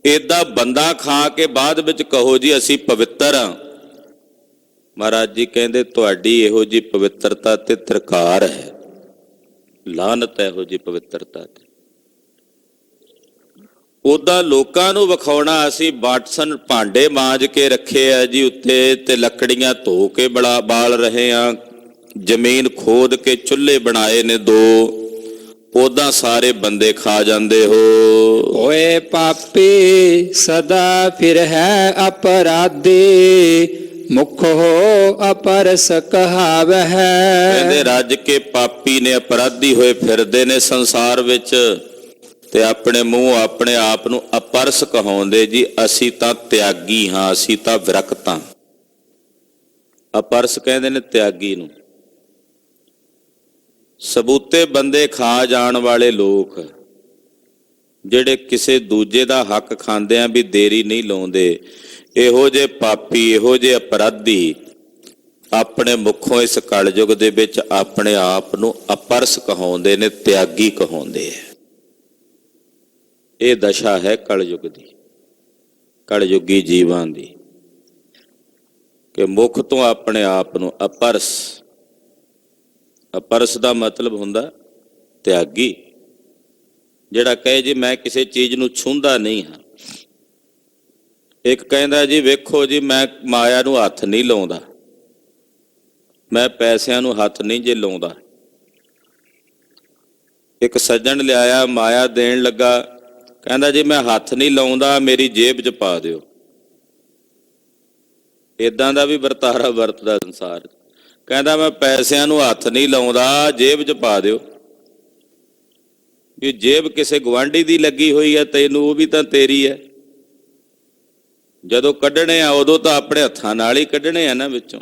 ਏਦਾਂ ਬੰਦਾ ਖਾ ਕੇ ਬਾਅਦ ਵਿੱਚ ਕਹੋ ਜੀ ਅਸੀਂ ਪਵਿੱਤਰ ਹਾਂ। ਮਹਾਰਾਜ ਜੀ ਕਹਿੰਦੇ ਤੁਹਾਡੀ ਇਹੋ ਜਿਹੀ ਪਵਿੱਤਰਤਾ ਤੇ ਤਰਕਾਰ ਹੈ, ਲਾਹਨਤ ਹੈ ਇਹੋ ਜਿਹੀ ਪਵਿੱਤਰਤਾ ਤੇ। ਉਦਾਂ ਲੋਕਾਂ ਨੂੰ ਵਿਖਾਉਣਾ ਅਸੀਂ ਬਾਟਸਨ ਭਾਂਡੇ ਮਾਂਜ ਕੇ ਰੱਖੇ ਆ ਜੀ ਉੱਤੇ ਤੇ ਲੱਕੜੀਆਂ ਧੋ ਕੇ ਬਾਲ ਰਹੇ ਆ, ਜ਼ਮੀਨ ਖੋਦ ਕੇ ਚੁੱਲ੍ਹੇ ਬਣਾਏ ਨੇ 2, ਉਦਾਂ ਸਾਰੇ ਬੰਦੇ ਖਾ ਜਾਂਦੇ ਹੋ। ਹੋਏ ਪਾਪੀ ਸਦਾ ਫਿਰ ਹੈ ਅਪਰਾਧੀ, ਮੁਖ ਹੋ ਅਪਰਸ ਕਹਾਵਹਿ। ਕਹਿੰਦੇ ਰੱਜ ਕੇ ਪਾਪੀ ਨੇ, ਅਪਰਾਧੀ ਹੋਏ ਫਿਰਦੇ ਨੇ ਸੰਸਾਰ ਵਿੱਚ ਤੇ ਆਪਣੇ ਮੂੰਹ ਆਪਣੇ ਆਪ ਨੂੰ ਅਪਰਸ ਕਹਾਉਂਦੇ ਜੀ ਅਸੀਂ ਤਾਂ ਤਿਆਗੀ ਹਾਂ, ਅਸੀਂ ਤਾਂ ਵਿਰਕਤ ਹਾਂ। ਅਪਰਸ ਕਹਿੰਦੇ ਨੇ ਤਿਆਗੀ ਨੂੰ। ਸਬੂਤੇ ਬੰਦੇ ਖਾ ਜਾਣ ਵਾਲੇ ਲੋਕ ਜਿਹੜੇ ਕਿਸੇ ਦੂਜੇ ਦਾ ਹੱਕ ਖਾਂਦੇ ਆ ਵੀ ਦੇਰੀ ਨਹੀਂ ਲਾਉਂਦੇ, ਇਹੋ ਜਿਹੇ ਪਾਪੀ, ਇਹੋ ਜਿਹੇ ਅਪਰਾਧੀ ਆਪਣੇ ਮੁੱਖੋਂ ਇਸ ਕਲਯੁਗ ਦੇ ਵਿੱਚ ਆਪਣੇ ਆਪ ਨੂੰ ਅਪਰਸ ਕਹਾਉਂਦੇ ਨੇ, ਤਿਆਗੀ ਕਹਾਉਂਦੇ ਆ। ਇਹ ਦਸ਼ਾ ਹੈ ਕਲਯੁਗ ਦੀ, ਕਲਯੁਗੀ ਜੀਵਾਂ ਦੀ, ਕਿ ਮੁੱਖ ਤੋਂ ਆਪਣੇ ਆਪ ਨੂੰ ਅਪਰਸ। ਅਪਰਸ ਦਾ ਮਤਲਬ ਹੁੰਦਾ ਤਿਆਗੀ, ਜਿਹੜਾ ਕਹੇ ਜੀ ਮੈਂ ਕਿਸੇ ਚੀਜ਼ ਨੂੰ ਛੂੰਹਦਾ ਨਹੀਂ ਹਾਂ, ਇੱਕ ਕਹਿੰਦਾ ਜੀ ਵੇਖੋ ਜੀ ਮੈਂ ਮਾਇਆ ਨੂੰ ਹੱਥ ਨਹੀਂ ਲਾਉਂਦਾ, ਮੈਂ ਪੈਸਿਆਂ ਨੂੰ ਹੱਥ ਨਹੀਂ ਜੇ ਲਾਉਂਦਾ। ਇੱਕ ਸੱਜਣ ਲਿਆਇਆ ਮਾਇਆ ਦੇਣ ਲੱਗਾ, ਕਹਿੰਦਾ ਜੀ ਮੈਂ ਹੱਥ ਨਹੀਂ ਲਾਉਂਦਾ, ਮੇਰੀ ਜੇਬ 'ਚ ਪਾ ਦਿਓ। ਇਦਾਂ ਦਾ ਵੀ ਵਰਤਾਰਾ ਵਰਤਦਾ ਸੰਸਾਰ। ਕਹਿੰਦਾ ਮੈਂ ਪੈਸਿਆਂ ਨੂੰ ਹੱਥ ਨਹੀਂ ਲਾਉਂਦਾ, ਜੇਬ 'ਚ ਪਾ ਦਿਓ। ਵੀ ਜੇਬ ਕਿਸੇ ਗੁਆਂਢੀ ਦੀ ਲੱਗੀ ਹੋਈ ਹੈ, ਤੈਨੂੰ ਉਹ ਵੀ ਤਾਂ ਤੇਰੀ ਹੈ। ਜਦੋਂ ਕੱਢਣੇ ਆ ਉਦੋਂ ਤਾਂ ਆਪਣੇ ਹੱਥਾਂ ਨਾਲ ਹੀ ਕੱਢਣੇ ਆ ਨਾ, ਵਿੱਚੋਂ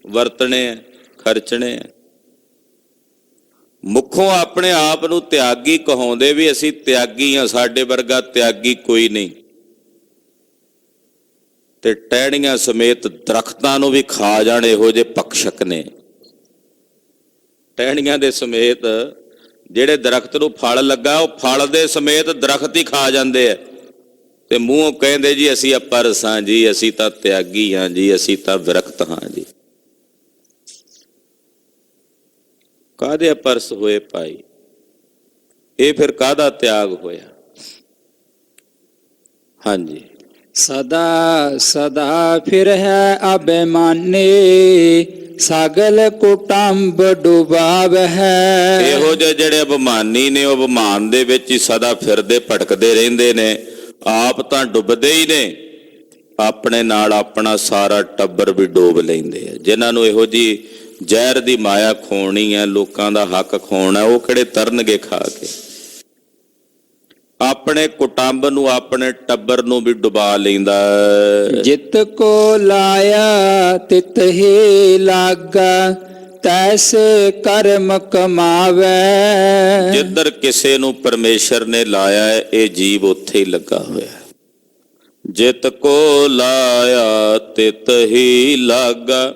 ਵਰਤਣੇ ਆ, ਖਰਚਣੇ ਆ। ਮੁੱਖੋਂ ਆਪਣੇ ਆਪ ਨੂੰ ਤਿਆਗੀ ਕਹਾਉਂਦੇ ਵੀ ਅਸੀਂ ਤਿਆਗੀ ਹਾਂ, ਸਾਡੇ ਵਰਗਾ ਤਿਆਗੀ ਕੋਈ ਨਹੀਂ। ਤੇ ਟਹਿਣੀਆਂ ਸਮੇਤ ਦਰਖਤਾਂ ਨੂੰ ਵੀ ਖਾ ਜਾਣ ਇਹੋ ਜਿਹੇ ਪਕਸ਼ਕ ਨੇ। ਟਹਿਣੀਆਂ ਦੇ ਸਮੇਤ ਜਿਹੜੇ ਦਰਖਤ ਨੂੰ ਫਲ ਲੱਗਾ, ਉਹ ਫਲ ਦੇ ਸਮੇਤ ਦਰਖਤ ਹੀ ਖਾ ਜਾਂਦੇ ਆ, ਤੇ ਮੂੰਹੋਂ ਕਹਿੰਦੇ ਜੀ ਅਸੀਂ ਅਪਰਸ ਹਾਂ ਜੀ, ਅਸੀਂ ਤਾਂ ਤਿਆਗੀ ਹਾਂ ਜੀ, ਅਸੀਂ ਤਾਂ ਵਿਰਕਤ ਹਾਂ ਜੀ। ਕਾਹਦੇ ਅਪਰਸ ਹੋਏ ਭਾਈ? ਇਹ ਫਿਰ ਕਾਹਦਾ ਤਿਆਗ ਹੋਇਆ? ਹਾਂਜੀ। ਸਦਾ ਸਦਾ ਫਿਰ ਹੈ ਅਬਿਮਾਨੀ, ਸਗਲ ਕੁਟੰਬ ਡੁਬਾਵ ਹੈ। ਇਹੋ ਜਿਹੇ ਜਿਹੜੇ ਅਭਿਮਾਨੀ ਨੇ, ਉਹ ਅਭਿਮਾਨ ਦੇ ਵਿੱਚ ਹੀ ਸਦਾ ਫਿਰਦੇ ਭਟਕਦੇ ਰਹਿੰਦੇ ਨੇ। ਆਪ ਤਾਂ ਡੁੱਬਦੇ ਹੀ ਨੇ, ਆਪਣੇ ਨਾਲ ਆਪਣਾ ਸਾਰਾ ਟੱਬਰ ਵੀ ਡੋਬ ਲੈਂਦੇ ਆ। ਜਿਨ੍ਹਾਂ ਨੂੰ ਇਹੋ ਜਿਹੀ ਜ਼ਹਿਰ ਦੀ ਮਾਇਆ ਖੋਣੀ ਹੈ, ਲੋਕਾਂ ਦਾ ਹੱਕ ਖੋਣਾ, ਉਹ ਕਿਹੜੇ ਤਰਨਗੇ ਖਾ ਕੇ? ਆਪਣੇ ਕੁਟੰਬ ਨੂੰ, ਆਪਣੇ ਟੱਬਰ ਨੂੰ ਵੀ ਡੁਬਾ ਲੈਂਦਾ। ਜਿਤ ਕੋ ਲਾਇਆ ਤਿਤ ਹੀ ਲਾਗਾ, ਤੈਸੇ ਕਰਮ ਕਮਾਵੇ। ਜਿੱਧਰ ਕਿਸੇ ਨੂੰ ਪਰਮੇਸ਼ਰ ਨੇ ਲਾਇਆ ਹੈ, ਇਹ ਜੀਵ ਉੱਥੇ ਹੀ ਲੱਗਾ ਹੋਇਆ। ਜਿਤ ਕੋ ਲਾਇਆ ਤਿਤ ਹੀ ਲਾਗਾ,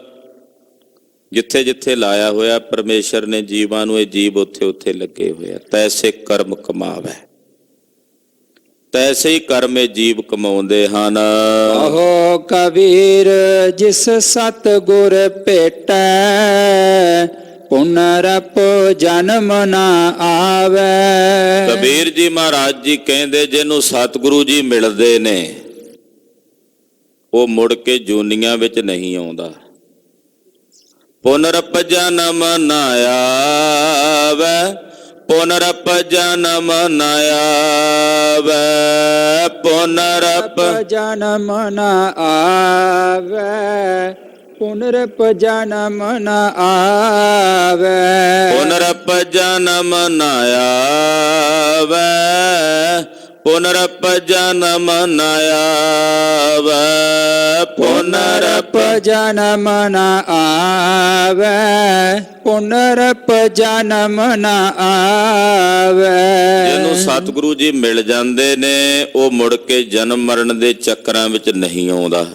ਜਿੱਥੇ ਜਿੱਥੇ ਲਾਇਆ ਹੋਇਆ ਪਰਮੇਸ਼ਰ ਨੇ ਜੀਵਾਂ ਨੂੰ, ਇਹ ਜੀਵ ਉੱਥੇ ਉੱਥੇ ਲੱਗੇ ਹੋਏ ਆ। ਤੈਸੇ ਕਰਮ ਕਮਾਵੇ, ਤੈਸੇ ਹੀ ਕਰਮ ਇਹ ਜੀਵ ਕਮਾਉਂਦੇ ਹਨ। ਆਹੋ ਕਬੀਰ ਜਿਸ ਸਤ ਗੁਰ ਭੇਟੈ, ਪੁਨਰਪ ਜਨਮ ਨਾ ਆਵੇ। ਕਬੀਰ ਜੀ ਮਹਾਰਾਜ ਜੀ ਕਹਿੰਦੇ, ਜਿਹਨੂੰ ਸਤਿਗੁਰੂ ਜੀ ਮਿਲਦੇ ਨੇ, ਉਹ ਮੁੜ ਕੇ ਜੂਨੀਆਂ ਵਿੱਚ ਨਹੀਂ ਆਉਂਦਾ। ਪੁਨਰਪ ਜਨਮ ਨਾ ਆਵੇ, ਪੁਨਰਪ ਜਨਮ ਨਾ ਆਵੇ, ਪੁਨਰਪ ਜਨਮ ਨਾ ਆਵੇ, ਪੁਨਰਪ ਜਨਮ ਨਾ ਆਵੇ, ਪੁਨਰਪ ਜਨਮ ਨਾ ਆਵੇ, ਪੁਨਰਪ ਜਨਮ ਨਾ ਆਵੇ, ਪੁਨਰਪ ਜਨਮ ਨਾ ਆਵੇ, ਪੁਨਰਪ ਜਨਮ ਨਾ ਆਵੇ। ਜਿਹਨੂੰ ਸਤਿਗੁਰੂ ਜੀ ਮਿਲ ਜਾਂਦੇ ਨੇ, ਉਹ ਮੁੜ ਕੇ ਜਨਮ ਮਰਨ ਦੇ ਚੱਕਰਾਂ ਵਿੱਚ ਨਹੀਂ ਆਉਂਦਾ।